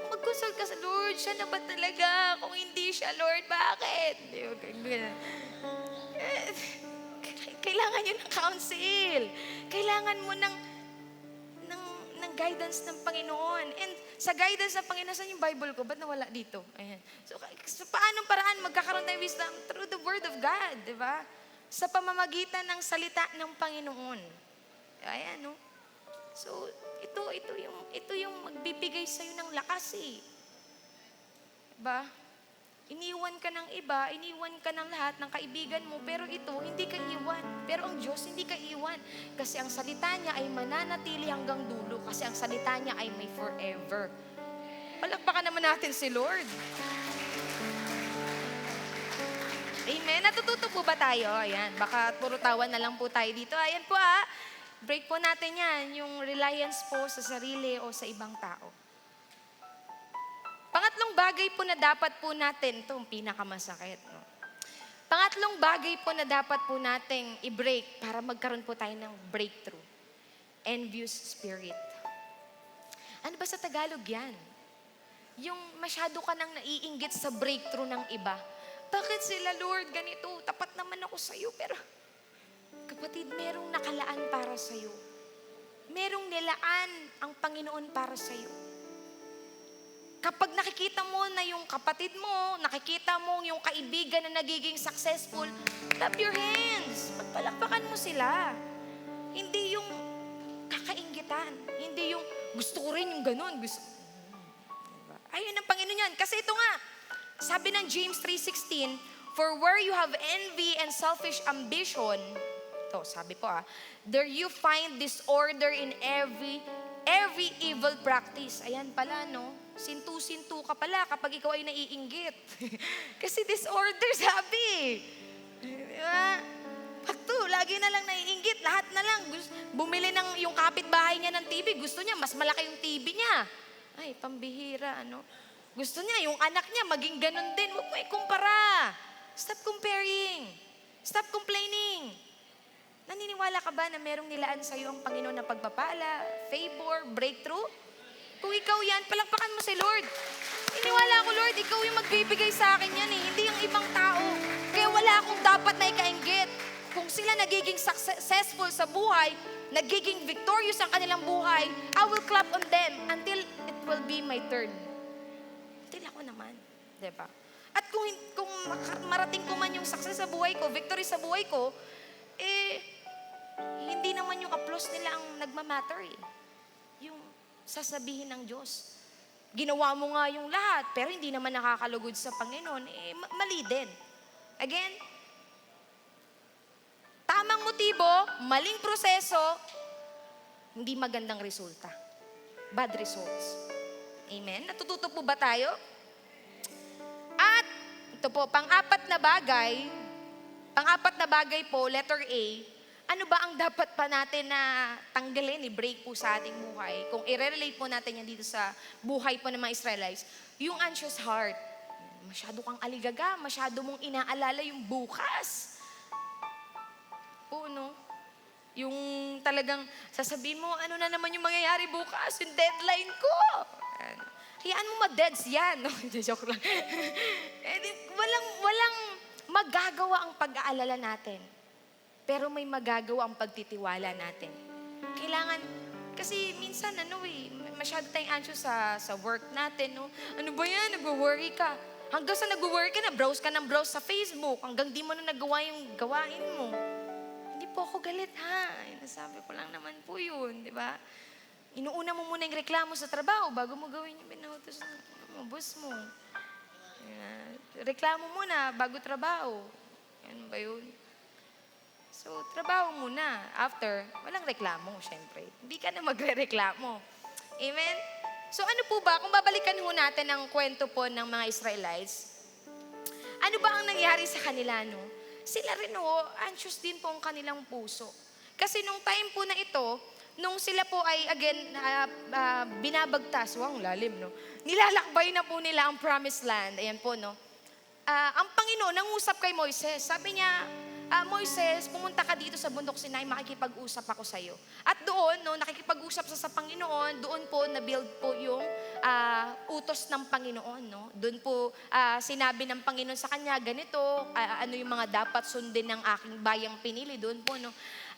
mag-consult ka sa Lord, siya na ba talaga? Kung hindi siya, Lord, bakit? Kailangan yun ng counsel. Kailangan mo ng ng guidance ng Panginoon. And sa guidance ng Panginoon, saan yung Bible ko? Ba't nawala dito? Ayan. So, sa paanong paraan magkakaroon tayo wisdom? Through the Word of God, di ba? Sa pamamagitan ng salita ng Panginoon. Ayan, no? So, ito yung magbibigay sa'yo ng lakas eh. Diba? Iniwan ka ng iba, iniwan ka ng lahat ng kaibigan mo, pero ito, hindi ka iwan. Pero ang Diyos, hindi ka iwan. Kasi ang salita niya ay mananatili hanggang dulo. Kasi ang salita niya ay may forever. Palakpakan naman natin si Lord. Amen. Natututo po ba tayo? Ayan, baka puro tawa na lang po tayo dito. Ayan po break po natin yan, yung reliance po sa sarili o sa ibang tao. Pangatlong bagay po na dapat po natin, ito ang pinakamasakit. No? Pangatlong bagay po na dapat po nating i-break para magkaroon po tayo ng breakthrough. Envious spirit. Ano ba sa Tagalog yan? Yung masyado ka nang naiinggit sa breakthrough ng iba. Bakit sila, Lord, ganito? Tapat naman ako sa'yo, pero kapatid, merong nakalaan para sa'yo. Merong nilaan ang Panginoon para sa'yo. Kapag nakikita mo na yung kapatid mo, nakikita mo yung kaibigan na nagiging successful, clap your hands. Pagpalakpakan mo sila. Hindi yung kakainggitan. Hindi yung gusto ko rin yung ganun. Ayun ang Panginoon yan. Kasi ito nga, sabi ng James 3:16, for where you have envy and selfish ambition, ito, sabi po there you find disorder in every evil practice. Ayan pala, no? Sintu-sintu ka pala kapag ikaw ay naiinggit. Kasi disorder, sabi. Diba? Pakto, lagi na lang naiinggit. Lahat na lang. Bumili ng yung kapitbahay niya ng TV. Gusto niya, mas malaki yung TV niya. Ay, pambihira, ano? Gusto niya, yung anak niya, maging ganun din. Huwag mo ikumpara. Stop comparing. Stop complaining. Naniniwala ka ba na merong nilaan sa'yo ang Panginoon na pagpapala, favor, breakthrough? Kung ikaw yan, palakpakan mo si Lord. Iniwala ko, Lord, ikaw yung magbibigay sa akin yan eh, hindi yung ibang tao. Kaya wala akong dapat na ikainggit. Kung sila nagiging successful sa buhay, nagiging victorious ang kanilang buhay, I will clap on them until it will be my turn. Until ako naman. Diba? At kung marating ko man yung success sa buhay ko, victory sa buhay ko, hindi naman yung applause nila ang nagmamatter eh. Yung sasabihin ng Diyos. Ginawa mo nga yung lahat, pero hindi naman nakakalugod sa Panginoon, mali din. Again, tamang motibo, maling proseso, hindi magandang resulta. Bad results. Amen? Natututo po ba tayo? At, ito po, pang-apat na bagay po, letter A, ano ba ang dapat pa natin na tanggalin, i-break po sa ating buhay? Kung i-relate po natin yan dito sa buhay po ng mga Israelites, yung anxious heart. Masyado kang aligaga, masyado mong inaalala yung bukas. Oo, no? Yung talagang sasabihin mo, ano na naman yung mangyayari bukas? Yung deadline ko. Hayaan mo ma-deads yan. No? Joke lang. Walang magagawa ang pag-aalala natin. Pero may magagawa ang pagtitiwala natin. Kailangan, kasi minsan masyado tayong anxious sa work natin. No? Ano ba yan? Nag-worry ka. Hanggang sa nag-worry ka na, browse ka ng browse sa Facebook. Hanggang di mo na nagawa yung gawain mo. Hindi po ako galit ha. Nasabi ko lang naman po yun, di ba? Inuuna mo muna yung reklamo sa trabaho bago mo gawin yung binautos ng boss mo. Reklamo muna bago trabaho. Ano ba yun? So, trabaho muna. After, walang reklamo, syempre. Hindi ka na magre-reklamo. Amen? So, ano po ba? Kung babalikan ho natin ang kwento po ng mga Israelites, ano ba ang nangyari sa kanila, no? Sila rin anxious din po ang kanilang puso. Kasi nung time po na ito, nung sila po ay, again, binabagtas, ang lalim, no? Nilalakbay na po nila ang promised land. Ayan po, no? Ang Panginoon nangusap kay Moises. Sabi niya, Moises, pumunta ka dito sa bundok Sinai, makikipag-usap ako sa iyo. At doon, no, nakikipag-usap sa Panginoon, doon po na-build po yung utos ng Panginoon. No? Doon po sinabi ng Panginoon sa kanya, ganito, ano yung mga dapat sundin ng aking bayang pinili. Doon po, no?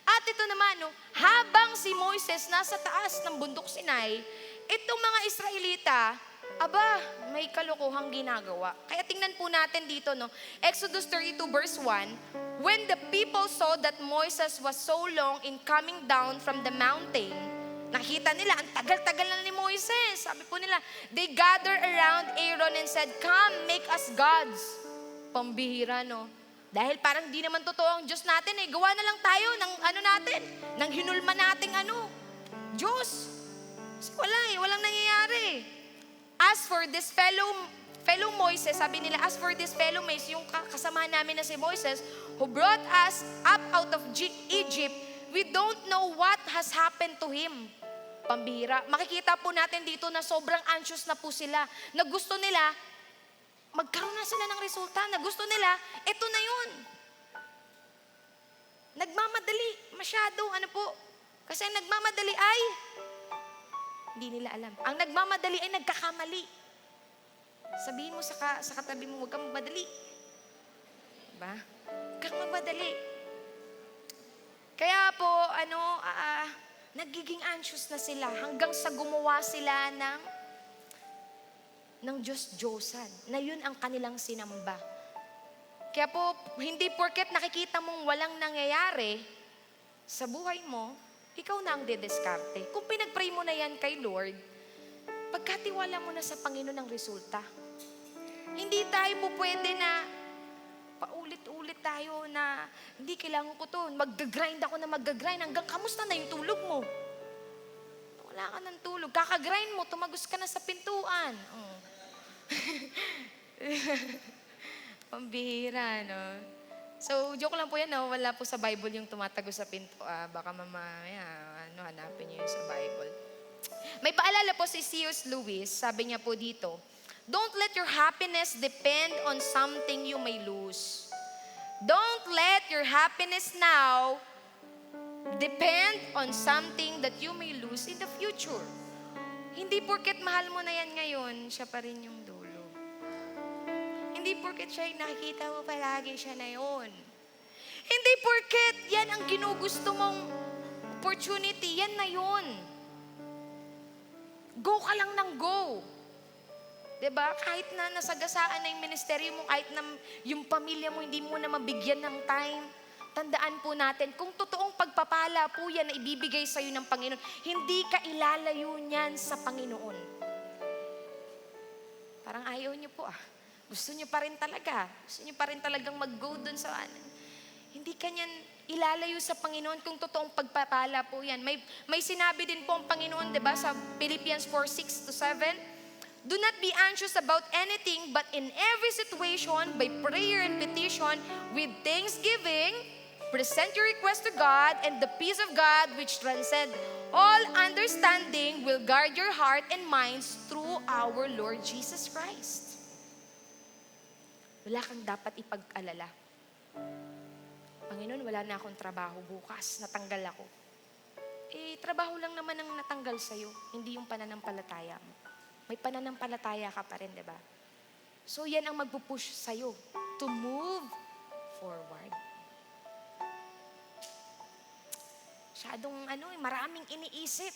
At ito naman, no, habang si Moises nasa taas ng bundok Sinai, itong mga Israelita, aba, may kalokohang ginagawa. Kaya tingnan po natin dito, no, Exodus 32 verse 1, when the people saw that Moses was so long in coming down from the mountain, nakita nila, ang tagal-tagal na ni Moises. Sabi po nila, they gather around Aaron and said, "Come, make us gods." Pambihira, no? Dahil parang di naman totoo ang Diyos natin eh. Gawa na lang tayo ng ano natin, ng hinulma nating ano, Diyos. Kasi wala eh, walang nangyayari. As for this fellow Moises, sabi nila, as for this fellow Moises, yung kasama namin na si Moises, who brought us up out of Egypt, we don't know what has happened to him. Pambihira. Makikita po natin dito na sobrang anxious na po sila. Na gusto nila, magkaroon na sila ng resulta. Na gusto nila, ito na yun. Nagmamadali. Masyado, ano po. Kasi ang nagmamadali ay, hindi nila alam. Ang nagmamadali ay nagkakamali. Sabihin mo sa katabi mo, huwag kang magmadali. Diba? Huwag kang magmadali. Kaya po, nagiging anxious na sila hanggang sa gumawa sila ng Diyos-Diyosan, na yun ang kanilang sinamba. Kaya po, hindi porket nakikita mong walang nangyayari sa buhay mo, ikaw na ang didiskarte. Kung pinag-pray mo na yan kay Lord, pagkatiwala mo na sa Panginoon ang resulta. Hindi tayo po pwede na paulit-ulit tayo na hindi kailangan ko to. Mag-grind ako na mag-grind hanggang kamusta na yung tulog mo? Wala ka ng tulog. Kaka-grind mo, tumagos ka na sa pintuan. Oh. Pambihira, no? So, joke lang po yan, no? Wala po sa Bible yung tumatagos sa pinto. Baka mamaya, hanapin niyo yun sa Bible. May paalala po si C.S. Lewis, sabi niya po dito, don't let your happiness depend on something you may lose. Don't let your happiness now depend on something that you may lose in the future. Hindi porket mahal mo na yan ngayon, siya pa rin yung dulo. Hindi porket siya yung nakikita mo palagi, siya na yun. Hindi porket yan ang ginugusto mong opportunity, yan na yun. Go ka lang ng go. Diba? Kahit na nasagasaan na yung ministeryo mo, kahit na yung pamilya mo hindi mo na mabigyan ng time, tandaan po natin, kung totoong pagpapala po yan na ibibigay sa'yo ng Panginoon, hindi ka ilalayo niyan sa Panginoon. Parang ayaw niyo po Gusto niyo pa rin talaga. Gusto niyo pa rin talagang mag-go dun sa Hindi ka niyan ilalayo sa Panginoon kung totoong pagpapala po yan. May sinabi din po ang Panginoon, diba, sa Philippians 4:6-7, do not be anxious about anything, but in every situation, by prayer and petition, with thanksgiving, present your request to God, and the peace of God, which transcends all understanding, will guard your heart and minds through our Lord Jesus Christ. Wala kang dapat ipag-alala. Panginoon, wala na akong trabaho bukas, natanggal ako. Trabaho lang naman ang natanggal sa'yo, hindi yung pananampalataya mo. May pananampalataya ka pa rin, diba? So yan ang magpupush sa'yo to move forward. Masyadong maraming iniisip.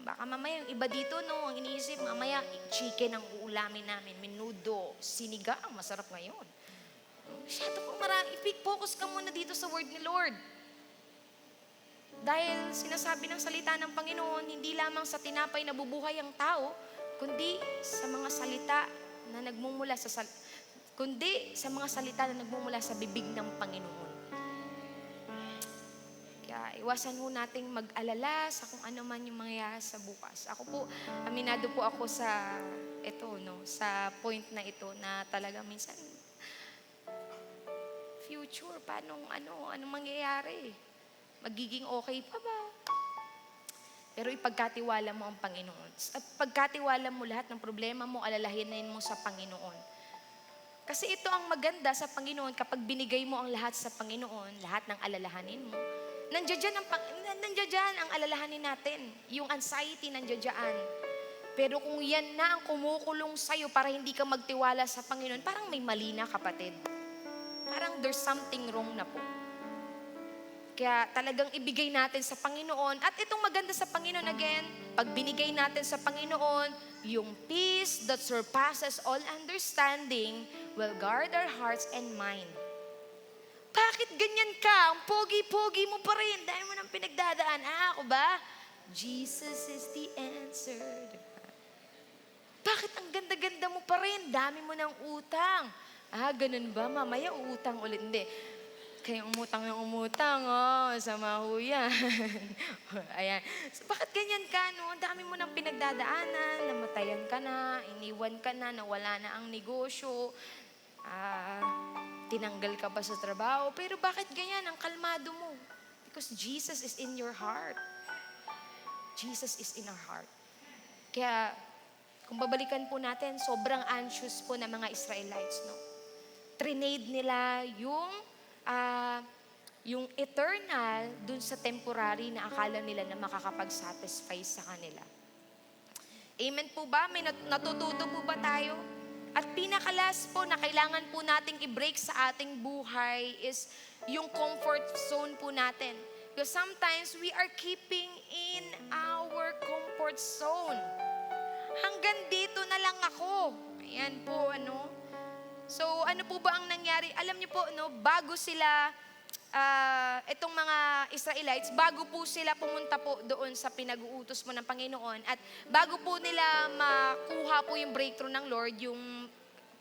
Baka mamaya yung iba dito, no, ang iniisip, mamaya chicken ang uulamin namin, menudo, sinigang, masarap ngayon. Masyado pong marami. Focus ka muna dito sa word ni Lord. Dahil sinasabi ng salita ng Panginoon, hindi lamang sa tinapay na bubuhay ang tao, kundi sa mga salita na nagmumula sa bibig ng Panginoon. Kaya iwasan ho nating mag-alala sa kung ano man yung mangyayari sa bukas. Ako po, aminado po ako sa sa point na ito na talaga minsan future, anong mangyayari? Magiging okay pa ba? Pero ipagkatiwala mo ang Panginoon. At pagkatiwala mo lahat ng problema mo, alalahanin mo sa Panginoon. Kasi ito ang maganda sa Panginoon, kapag binigay mo ang lahat sa Panginoon, lahat ng alalahanin mo, nandiyan ang alalahanin natin. Yung anxiety nandiyan. Pero kung yan na ang kumukulong sa'yo para hindi ka magtiwala sa Panginoon, parang may mali na, kapatid. Parang there's something wrong na po. Kaya talagang ibigay natin sa Panginoon. At itong maganda sa Panginoon again, pag binigay natin sa Panginoon, yung peace that surpasses all understanding will guard our hearts and mind. Bakit ganyan ka? Ang pogi-pogi mo pa rin. Dahil mo nang pinagdadaan. Ako ba? Jesus is the answer. Bakit ang ganda-ganda mo pa rin? Dami mo ng utang. Ganun ba? Mamaya uutang ulit. Hindi. Kaya umutang, sama ho yan. Ayan. So, bakit ganyan ka, no? Ang dami mo ng pinagdadaanan, namatayan ka na, iniwan ka na, nawala na ang negosyo, tinanggal ka pa sa trabaho. Pero bakit ganyan? Ang kalmado mo. Because Jesus is in your heart. Jesus is in our heart. Kaya, kung babalikan po natin, sobrang anxious po ng mga Israelites, no? Trinade nila yung eternal dun sa temporary na akala nila na makakapag-satisfy sa kanila. Amen po ba? May natututo po ba tayo? At pinakalas po na kailangan po nating i-break sa ating buhay is yung comfort zone po natin. Because sometimes we are keeping in our comfort zone. Hanggang dito na lang ako. Ayan po, So, ano po ba ang nangyari? Alam niyo po, bago sila, itong mga Israelites, bago po sila pumunta po doon sa pinag-uutos mo ng Panginoon, at bago po nila makuha po yung breakthrough ng Lord, yung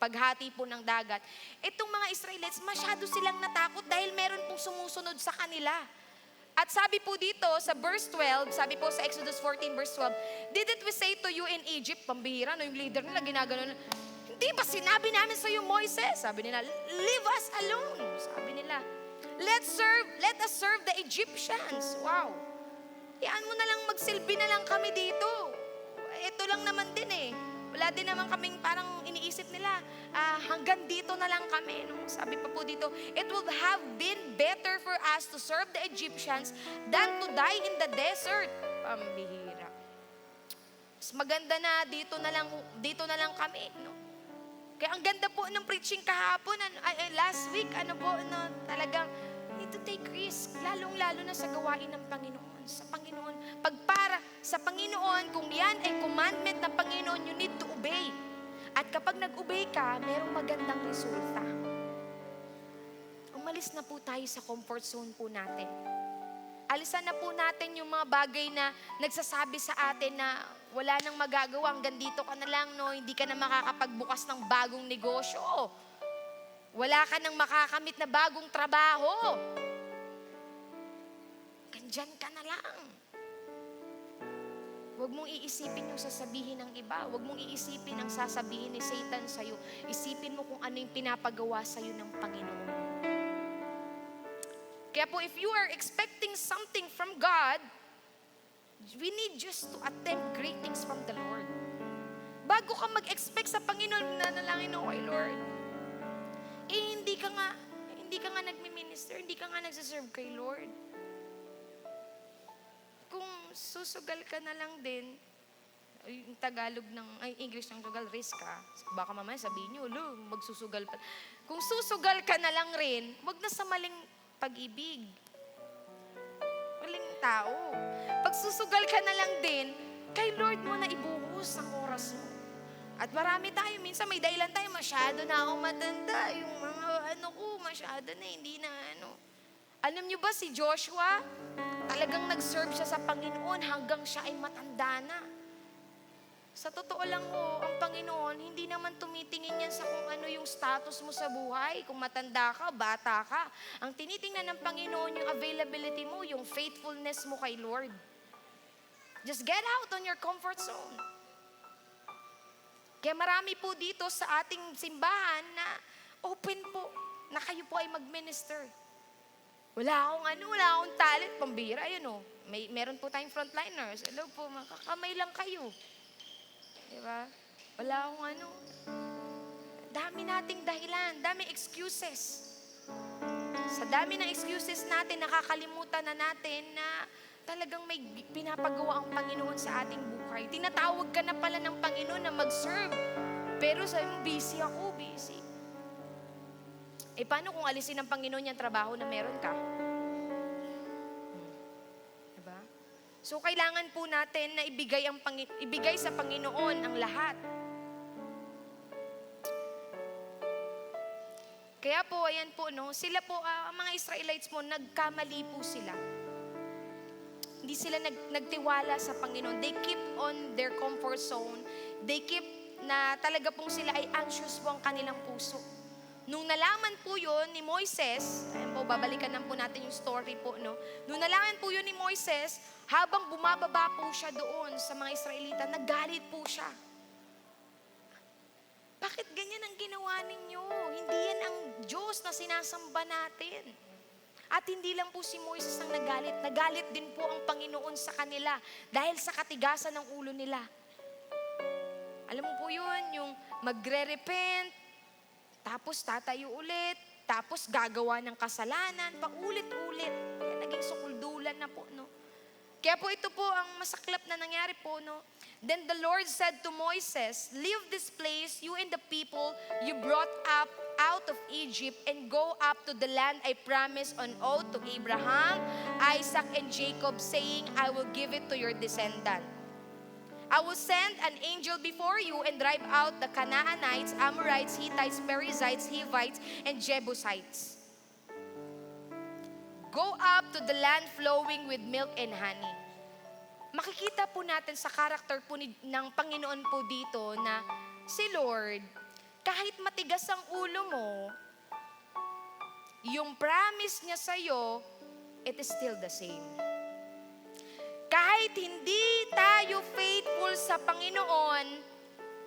paghati po ng dagat, itong mga Israelites, masyado silang natakot dahil meron pong sumusunod sa kanila. At sabi po dito sa verse 12, sabi po sa Exodus 14 verse 12, "Didn't we say to you in Egypt," pambihira, yung leader nila ginagano, "Hindi ba sinabi namin sa iyo, Moises?" Sabi nila, "Leave us alone." Sabi nila, let us serve the Egyptians." Wow. Iyan mo na lang, magsilbi na lang kami dito. Ito lang naman din eh. Wala din naman kaming parang iniisip nila, hanggang dito na lang kami. Sabi pa po dito, "It would have been better for us to serve the Egyptians than to die in the desert." Pambihira. Mas maganda na dito na lang kami, no? Kaya ang ganda po ng preaching kahapon, last week, talagang need to take risk, lalong-lalo na sa gawain ng Panginoon. Sa Panginoon, pagpara sa Panginoon, kung yan ay commandment ng Panginoon, you need to obey. At kapag nag-obey ka, merong magandang resulta. Umalis na po tayo sa comfort zone po natin. Alisan na po natin yung mga bagay na nagsasabi sa atin na wala nang magagawa, hanggang dito ka na lang, no? Hindi ka na makakapagbukas ng bagong negosyo. Wala ka nang makakamit na bagong trabaho. Diyan ka na lang. Huwag mong iisipin yung sasabihin ng iba. Huwag mong iisipin ang sasabihin ni Satan sa'yo. Isipin mo kung ano yung pinapagawa sa'yo ng Panginoon. Kaya po, if you are expecting something from God, we need just to attempt great things from the Lord. Bago ka mag-expect sa Panginoon, nanalangin ako kay Lord. Hindi ka nga nagmi-minister, hindi ka nga nagsiserve kay Lord. Kung susugal ka na lang din, yung English ng Tagalog, risk ka. Baka mamaya sabihin nyo, magsusugal pa. Kung susugal ka na lang rin, wag na sa maling pag-ibig. Maling tao. Pag susugal ka na lang din, kay Lord mo na ibuhos ang oras mo. At marami tayo, minsan may dahilan tayo, masyado na ako matanda, yung mga masyado na, hindi na Alam nyo ba si Joshua, talagang nag-serve siya sa Panginoon hanggang siya ay matanda na. Sa totoo lang ang Panginoon, hindi naman tumitingin yan sa kung ano yung status mo sa buhay, kung matanda ka, bata ka. Ang tinitingnan ng Panginoon, yung availability mo, yung faithfulness mo kay Lord. Just get out on your comfort zone. Kaya marami po dito sa ating simbahan na open po, na kayo po ay mag-minister. Wala akong talent, pambira, meron po tayong frontliners. Hello po, makakamay lang kayo. Diba? Wala akong Dami nating dahilan, dami excuses. Sa dami ng excuses natin, nakakalimutan na natin na talagang may pinapagawa ang Panginoon sa ating buhay. Tinatawag ka na pala ng Panginoon na mag-serve. Pero sabi mo, busy ako. Paano kung alisin ng Panginoon yung trabaho na meron ka? So kailangan po natin na ibigay sa Panginoon ang lahat. Kaya po, ayan po, no, sila po, ang mga Israelites po, nagkamali po sila. Hindi sila nagtiwala sa Panginoon. They keep on their comfort zone. They keep na talaga pong sila ay anxious po ang kanilang puso. Nung nalaman po yun ni Moises, ayan po, babalikan lang po natin yung story po, no? Nung nalaman po yun ni Moises, habang bumababa po siya doon sa mga Israelita, naggalit po siya. Bakit ganyan ang ginawa ninyo? Hindi yan ang Diyos na sinasamba natin. At hindi lang po si Moises ang nagalit. Nagalit din po ang Panginoon sa kanila dahil sa katigasan ng ulo nila. Alam mo po yun, yung magre-repent, tapos tatayo ulit, tapos gagawa ng kasalanan, paulit-ulit. Kaya naging sukuldulan na po, no? Kaya po ito po ang masaklap na nangyari po, no? Then the Lord said to Moses, "Leave this place, you and the people you brought up out of Egypt, and go up to the land I promised on oath to Abraham, Isaac, and Jacob, saying, I will give it to your descendant. I will send an angel before you and drive out the Canaanites, Amorites, Hittites, Perizzites, Hivites, and Jebusites. Go up to the land flowing with milk and honey." Makikita po natin sa karakter po ng Panginoon po dito na si Lord, kahit matigas ang ulo mo, yung promise niya sa'yo, it is still the same. Kahit hindi tayo faithful sa Panginoon,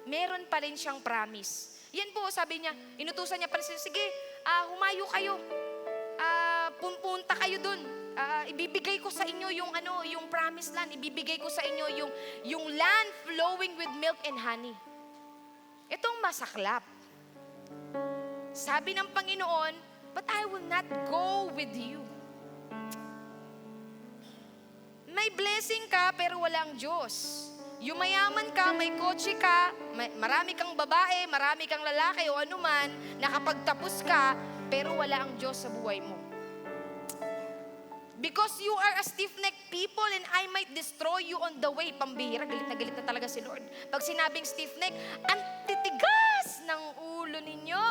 meron pa rin siyang promise. Yan po, sabi niya, inutusan niya pa rin sila, sige, humayo kayo, punta kayo dun. Ibibigay ko sa inyo yung promised land. Ibibigay ko sa inyo yung land flowing with milk and honey. Itong masaklap. Sabi ng Panginoon, but I will not go with you. May blessing ka pero walang Diyos. Yumayaman ka, may kotse ka, marami kang babae, marami kang lalaki o anuman, nakapagtapos ka, pero wala ang Diyos sa buhay mo. Because you are a stiff-necked people and I might destroy you on the way. Pambihira, galit na talaga si Lord. Pag sinabing stiff-neck, ang titigas ng ulo ninyo.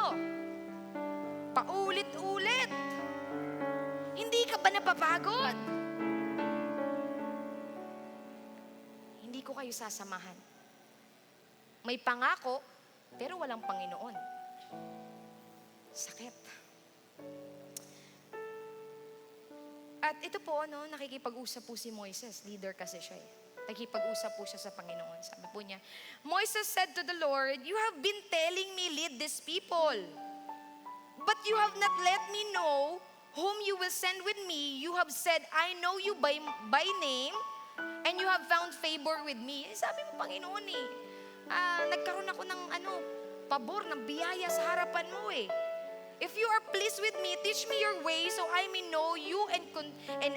Paulit-ulit. Hindi ka ba napapagod? Hindi ko kayo sasamahan. May pangako, pero walang Panginoon. Sakit. At ito po, nakikipag-usap po si Moises. Leader kasi siya eh. Nakikipag-usap po siya sa Panginoon. Sabi po niya, Moses said to the Lord, "You have been telling me lead these people, but you have not let me know whom you will send with me. You have said, I know you by name, and you have found favor with me." Sabi mo, Panginoon eh, nagkaroon ako ng pabor, ng biyaya sa harapan mo eh. If you are pleased with me, teach me your way so I may know you and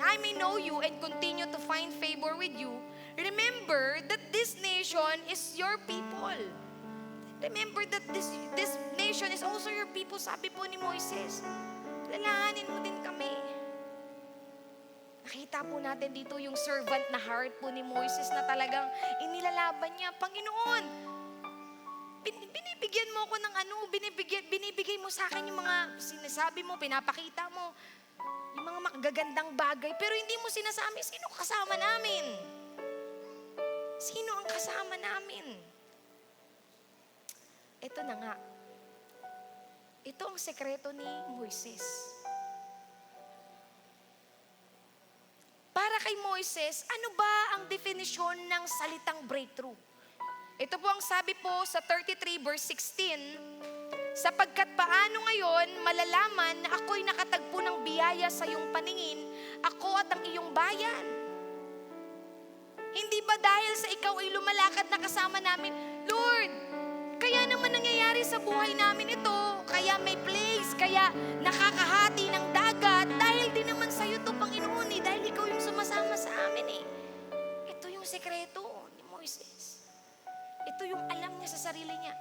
I may know you and continue to find favor with you. Remember that this nation is your people. Remember that this nation is also your people. Sabi po ni Moises, lalahanin mo din kami. Nakita po natin dito yung servant na heart po ni Moises na talagang inilalaban niya, Panginoon, binibigyan mo ako ng binibigay mo sa akin yung mga sinasabi mo, pinapakita mo, yung mga magagandang bagay, pero hindi mo sinasabi, sino kasama namin? Sino ang kasama namin? Ito na nga. Ito ang sekreto ni Moises. Para kay Moises, ano ba ang definisyon ng salitang breakthrough? Ito po ang sabi po sa 33 verse 16, "Sapagkat paano ngayon malalaman na ako'y nakatagpo ng biyaya sa iyong paningin, ako at ang iyong bayan? Hindi ba dahil sa ikaw ay lumalakad na kasama namin? Lord, kaya naman nangyayari sa buhay namin ito, kaya may plagues, kaya nakakahati ng dagat, dahil din naman sa iyo to, Panginoon eh, dahil ikaw yung sumasama sa amin eh." Ito yung sekreto ni Moises. Ito yung alam niya sa sarili niya.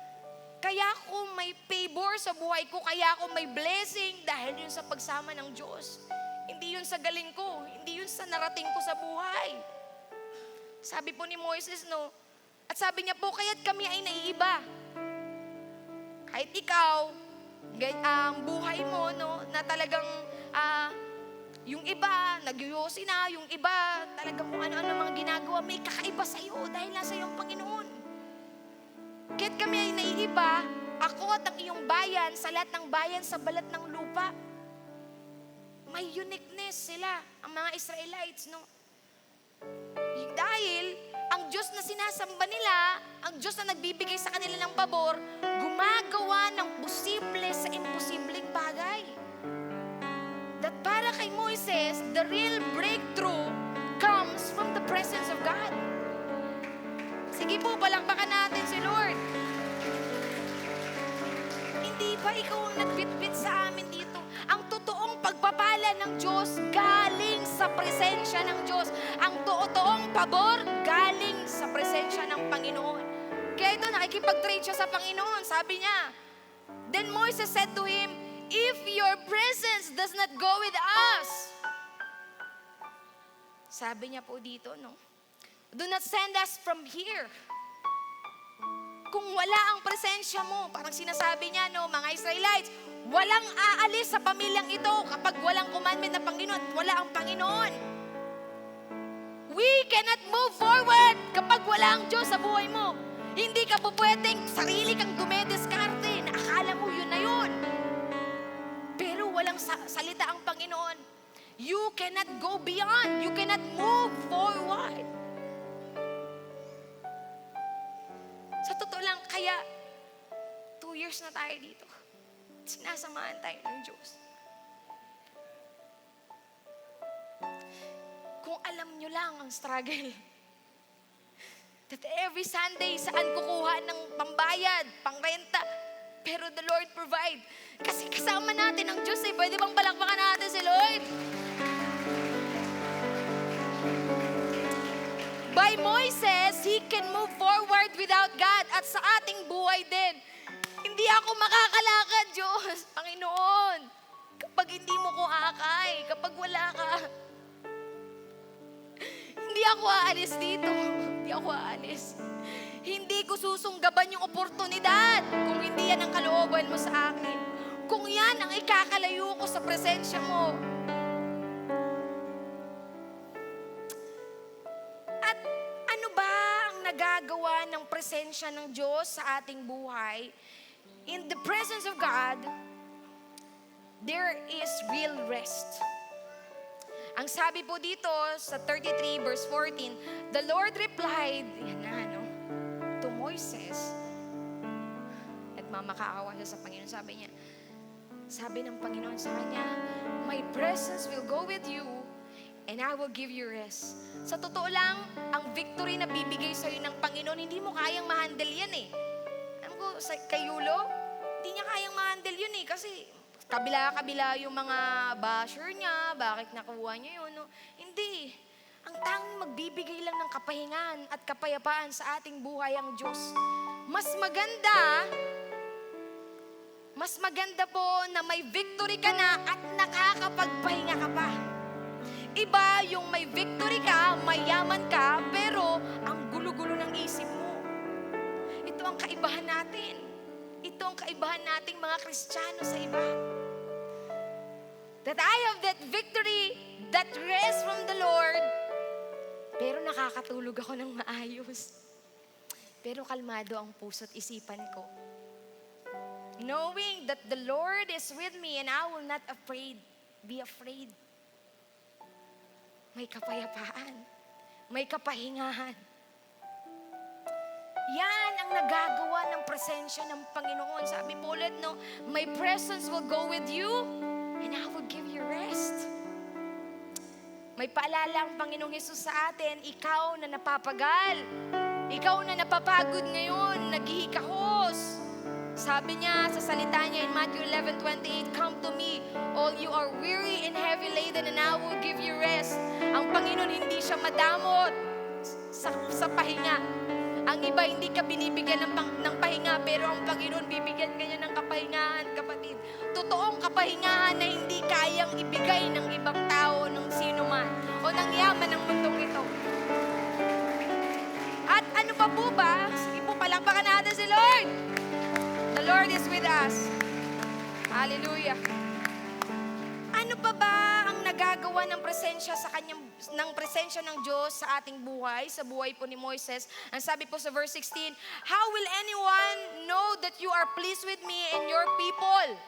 Kaya ako may favor sa buhay ko, kaya ako may blessing dahil yun sa pagsama ng Diyos. Hindi yun sa galing ko, hindi yun sa narating ko sa buhay. Sabi po ni Moises, no? At sabi niya po, kaya't kami ay naiiba. Kahit ikaw, ang buhay mo, no, na talagang yung iba, nagyuyosi na, yung iba, talagang kung ano-ano mga ginagawa, may kakaiba sa iyo dahil nasa iyo ang Panginoon. Kaya't kami ay naiiba, ako at ang iyong bayan, sa lahat ng bayan, sa balat ng lupa. May uniqueness sila, ang mga Israelites, no? Dahil ang Diyos na sinasamba nila, ang Diyos na nagbibigay sa kanila ng pabor, gumagawa ng posible sa imposibleng bagay. That para kay Moises, the real breakthrough comes from the presence of God. Sige po, palakpakan natin si Lord. Hindi ba ikaw ang nagbitbit sa amin dito? Ang totoong pagpapala ng Diyos galing sa presensya ng Diyos. Ang totoong pabor galing sa presensya ng Panginoon. Kaya ito, nakikipag-trade siya sa Panginoon. Sabi niya, then Moses said to him, if your presence does not go with us, sabi niya po dito, no? Do not send us from here. Kung wala ang presensya mo, parang sinasabi niya, no, mga Israelites, walang aalis sa pamilyang ito kapag walang commandment ng Panginoon at wala ang Panginoon. We cannot move forward kapag wala ang Diyos sa buhay mo. Hindi ka po pwedeng sarili kang dumediskarte na akala mo yun na yun. Pero walang salita ang Panginoon. You cannot go beyond. You cannot move forward. Sa totoo lang, kaya 2 years na tayo dito. Sinasamahan tayo ng Diyos. Kung alam nyo lang ang struggle, that every Sunday, saan kukuha ng pambayad, pangrenta, pero the Lord provide. Kasi kasama natin ang Diyos eh. Pwede bang palakpakan natin si Lord? By Moises, he can move forward without God. At sa ating buhay din, hindi ako makakalakad, Diyos, Panginoon. Kapag hindi mo ko akay, kapag wala ka, hindi ako aalis dito. Hindi ako aalis. Hindi ko susunggaban yung oportunidad kung hindi yan ang kalooban mo sa akin. Kung yan ang ikakalayo ko sa presensya mo. At ano ba ang nagagawa ng presensya ng Diyos sa ating buhay? In the presence of God, there is real rest. Ang sabi po dito sa 33 verse 14, the Lord replied, yan na, no, to Moises. Nagmamakaawa siya sa Panginoon. Sabi ng Panginoon sa kanya, my presence will go with you and I will give you rest. Sa totoo lang, ang victory na bibigay sa'yo ng Panginoon, hindi mo kayang ma-handle yan eh. Alam ko, kay Yulo, hindi niya kayang ma-handle yun eh. Kasi kabila-kabila yung mga basher niya, bakit nakuha niya yun. No? Hindi. Ang tanging magbibigay lang ng kapahingan at kapayapaan sa ating buhay ang Diyos. Mas maganda po na may victory ka na at nakakapagpahinga ka pa. Iba yung may victory ka, mayaman ka, pero ang gulo-gulo ng isip mo. Ito ang kaibahan natin. Ito ang kaibahan nating mga Kristiyano sa iba. That I have that victory, that rest from the Lord, pero nakakatulog ako ng maayos. Pero kalmado ang puso't isipan ko. Knowing that the Lord is with me and I will not be afraid. May kapayapaan. May kapahingahan. Yan ang nagagawa ng presensya ng Panginoon. Sabi po ulit, no, my presence will go with you and I will give you rest. May paalala ang Panginoong Hesus sa atin, ikaw na napapagal, ikaw na napapagod ngayon, naghihikahos. Sabi niya sa salita niya in Matthew 11:28, come to me, all you are weary and heavy laden, and I will give you rest. Ang Panginoon hindi siya madamot sa pahinga. Ang iba hindi ka binibigyan ng pahinga, pero ang Panginoon bibigyan ka niya ng kapahingahan, kapatid. Totoong kapahingahan na hindi kayang ibigay ng ibang tao, ng sino man, o ng yaman ng mundong ito. Lord is with us. Hallelujah. Ano pa ba ang nagagawa ng presensya ng Diyos sa ating buhay, sa buhay po ni Moises? Ang sabi po sa verse 16, how will anyone know that you are pleased with me and your people?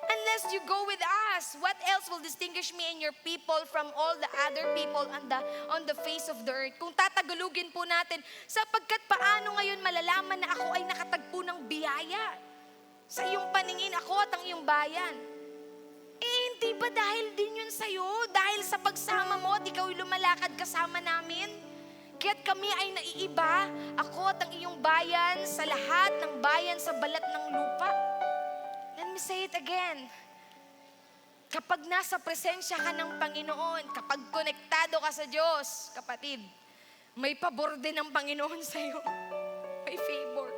Unless you go with us, what else will distinguish me and your people from all the other people on the face of the earth? Kung tatagalugin po natin, sapagkat paano ngayon malalaman na ako ay nakatagpo ng biyaya? Sa iyong paningin ako at ang iyong bayan. Hindi ba dahil din yun sa'yo? Dahil sa pagsama mo at ikaw lumalakad kasama namin? Kaya't kami ay naiiba, ako at ang iyong bayan, sa lahat ng bayan sa balat ng lupa. Let me say it again. Kapag nasa presensya ka ng Panginoon, kapag konektado ka sa Diyos, kapatid, may pabor din ng Panginoon sa'yo. May favor.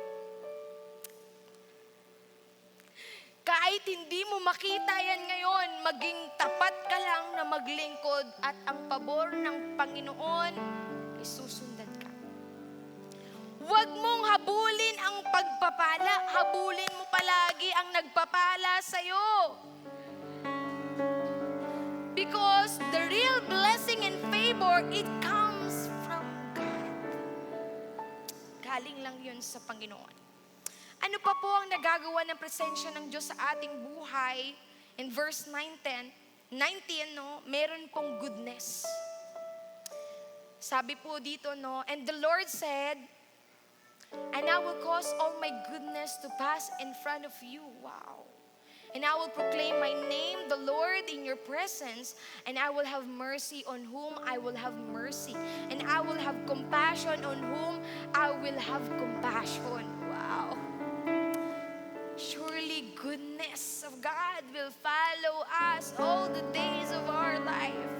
Kahit hindi mo makita yan ngayon, maging tapat ka lang na maglingkod at ang pabor ng Panginoon ay susundan ka. Huwag mong habulin ang pagpapala, habulin mo palagi ang nagpapala sa'yo. Because the real blessing and favor, it comes from God. Galing lang yun sa Panginoon. Ano pa po ang nagagawa ng presensya ng Diyos sa ating buhay? In verse 19, meron pong goodness. Sabi po dito, and the Lord said, and I will cause all my goodness to pass in front of you. Wow. And I will proclaim my name, the Lord, in your presence, and I will have mercy on whom I will have mercy, and I will have compassion on whom I will have compassion. Wow. Surely goodness of God will follow us all the days of our life.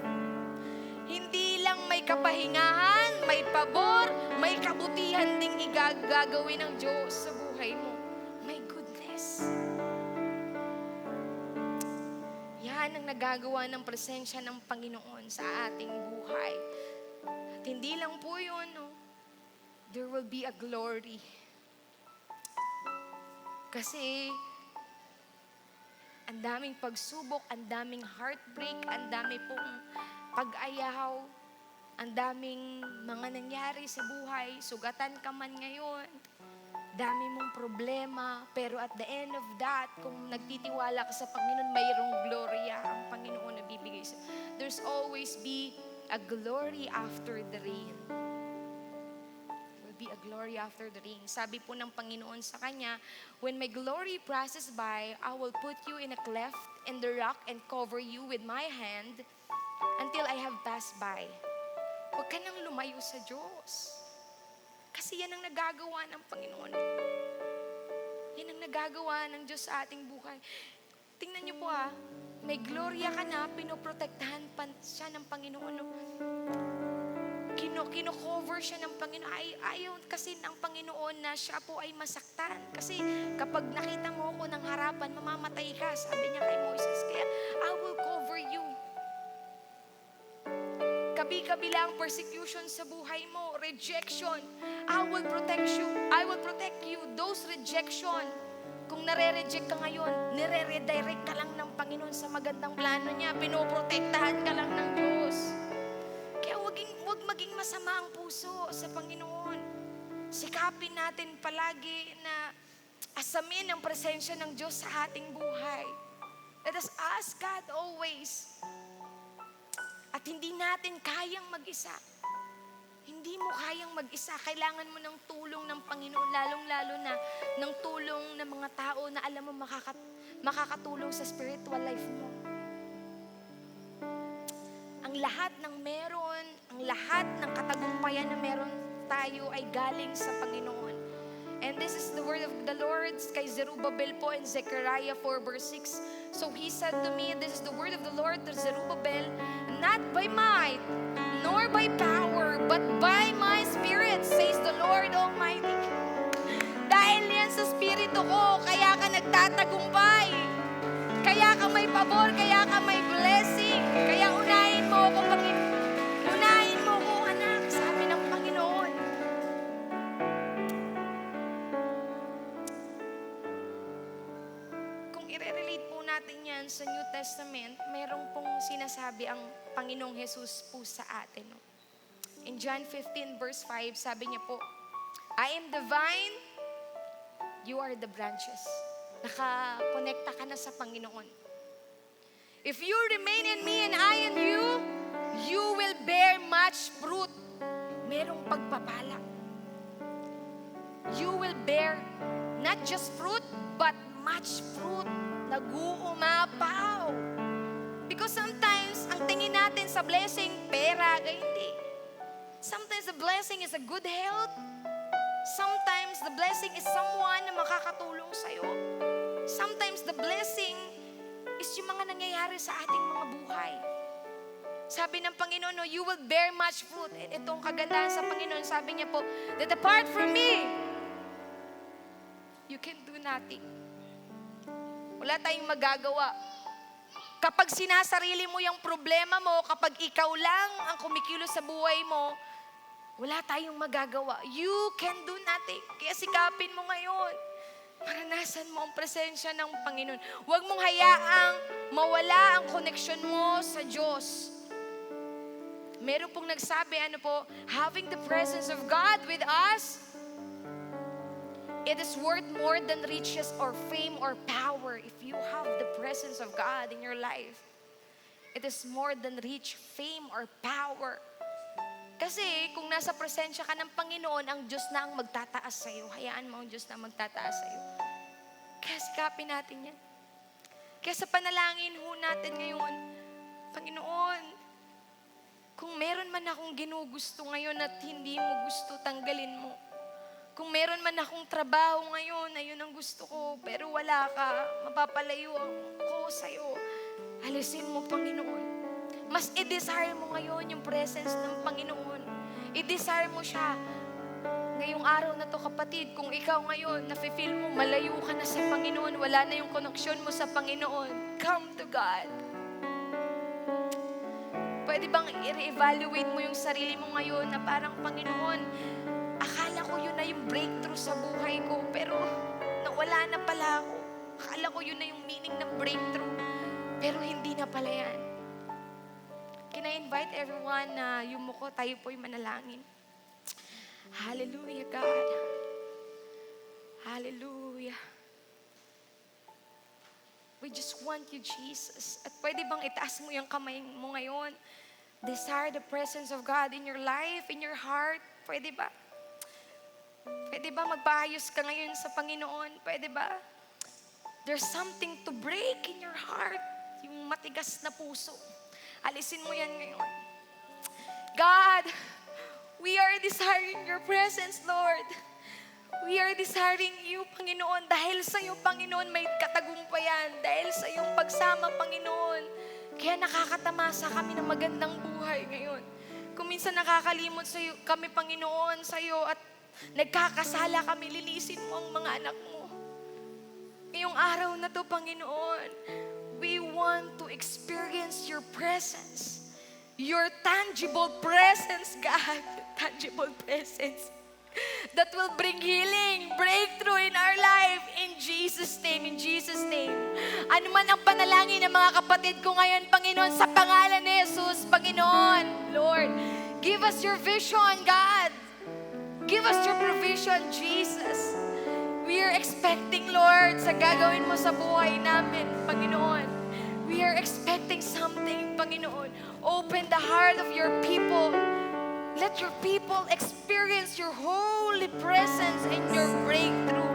Hindi lang may kapahingahan, may pabor, may kabutihan ding igagawin ng Diyos sa buhay mo. May goodness. Yan ang nagagawa ng presensya ng Panginoon sa ating buhay. At hindi lang po yun, there will be a glory. Kasi ang daming pagsubok, ang daming heartbreak, ang dami pong pag-ayaw, ang daming mga nangyari sa buhay, sugatan ka man ngayon, dami mong problema, pero at the end of that, kung nagtitiwala ka sa Panginoon, mayroong gloria ang Panginoon na bibigay sa. There's always be a glory after the rain. Be a glory after the rain. Sabi po ng Panginoon sa kanya, when my glory passes by, I will put you in a cleft in the rock and cover you with my hand until I have passed by. Huwag ka nang lumayo sa Diyos. Kasi yan ang nagagawa ng Panginoon. Yan ang nagagawa ng Diyos sa ating buhay. Tingnan niyo po may gloria ka na, pinoprotektahan pa siya ng Panginoon. Kino-cover siya ng Panginoon. Ayaw kasi ng Panginoon na siya po ay masaktan. Kasi kapag nakita mo ako ng harapan, mamamatay ka. Sabi niya kay Moises, kaya I will cover you. Kabi-kabila ang persecution sa buhay mo, rejection. I will protect you. I will protect you. Those rejection, kung nare-reject ka ngayon, nire-redirect ka lang ng Panginoon sa magandang plano niya. Pinoprotektahan ka lang ng Diyos. Huwag maging masama ang puso sa Panginoon. Sikapin natin palagi na asamin ang presensya ng Diyos sa ating buhay. Let us ask God always. At hindi natin kayang mag-isa. Hindi mo kayang mag-isa. Kailangan mo ng tulong ng Panginoon, lalong-lalo na ng tulong ng mga tao na alam mo makakatulong sa spiritual life mo. Ang lahat ng meron, ang lahat ng katagumpayan na meron tayo ay galing sa Panginoon. And this is the word of the Lord kay Zerubbabel po in Zechariah 4 verse 6. So he said to me, this is the word of the Lord to Zerubbabel, not by might, nor by power, but by my spirit, says the Lord Almighty. Dahil yan sa spirito ko, kaya ka nagtatagumpay. Kaya ka may pabor, kaya ka may blessing. Kaya unahin mo ako, unahin mo ako, anak, sabi ng Panginoon. sa New Testament, merong pong sinasabi ang Panginoong Jesus po sa atin. No? In John 15 verse 5, sabi niya po, I am the vine, you are the branches. Nakakonekta ka na sa Panginoon. If you remain in me and I in you, you will bear much fruit. Merong pagpapala. You will bear not just fruit, but much fruit. Nag-uumapaw. Because sometimes, ang tingin natin sa blessing, pera, hindi. Sometimes the blessing is a good health. Sometimes the blessing is someone na makakatulong sa'yo. Sometimes the blessing is yung mga nangyayari sa ating mga buhay. Sabi ng Panginoon, no, you will bear much fruit. Itong kagandahan sa Panginoon, sabi niya po, that apart from me, you can do nothing. Wala tayong magagawa. Kapag sinasarili mo yung problema mo, kapag ikaw lang ang kumikilos sa buhay mo, wala tayong magagawa. You can do nothing. Kaya sikapin mo ngayon. Maranasan mo ang presensya ng Panginoon. Huwag mong hayaang mawala ang koneksyon mo sa Diyos. Meron pong nagsabi, having the presence of God with us, it is worth more than riches or fame or power. If you have the presence of God in your life, it is more than rich, fame, or power. Kasi kung nasa presensya ka ng Panginoon, ang Diyos na ang magtataas sa'yo. Hayaan mo ang Diyos na magtataas sa'yo. Kaya sikapin natin yan. Kaya sa panalangin ho natin ngayon, Panginoon, kung meron man akong ginugusto ngayon at hindi mo gusto, tanggalin mo. Kung meron man akong trabaho ngayon, ayun ang gusto ko, pero wala ka, mapapalayo ako sa'yo. Alisin mo, Panginoon. Mas i-desire mo ngayon yung presence ng Panginoon. I-desire mo siya. Ngayong araw na to, kapatid, kung ikaw ngayon, nafe-feel mo, malayo ka na sa Panginoon, wala na yung koneksyon mo sa Panginoon, come to God. Pwede bang i-reevaluate mo yung sarili mo ngayon na parang, Panginoon, akala ko yun na yung breakthrough sa buhay ko, pero nawala na pala ako. Akala ko yun na yung meaning ng breakthrough, pero hindi na pala yan. Can I invite everyone na yumuko, tayo po'y manalangin. Hallelujah, God. Hallelujah. We just want you, Jesus. At pwede bang itaas mo yung kamay mo ngayon? Desire the presence of God in your life, in your heart. Pwede ba? Pwede ba magpaayos ka ngayon sa Panginoon? Pwede ba? There's something to break in your heart. Yung matigas na puso. Alisin mo yan ngayon. God, we are desiring your presence, Lord. We are desiring you, Panginoon. Dahil sa iyo, Panginoon, may katagumpayan. Dahil sa iyong pagsama, Panginoon. Kaya nakakatamasa kami ng magandang buhay ngayon. Kung minsan nakakalimot sa iyo, kami, Panginoon, sa iyo at nagkakasala kami, lilisin mo ang mga anak mo. Ngayong araw na to, Panginoon, we want to experience your presence. Your tangible presence, God. Tangible presence. That will bring healing, breakthrough in our life. In Jesus' name, in Jesus' name. Ano man ang panalangin ng mga kapatid ko ngayon, Panginoon, sa pangalan ni Jesus, Panginoon, Lord, give us your vision, God. Give us your provision, Jesus. We are expecting, Lord, sa gagawin mo sa buhay namin, Panginoon. We are expecting something, Panginoon. Open the heart of your people. Let your people experience your holy presence and your breakthrough.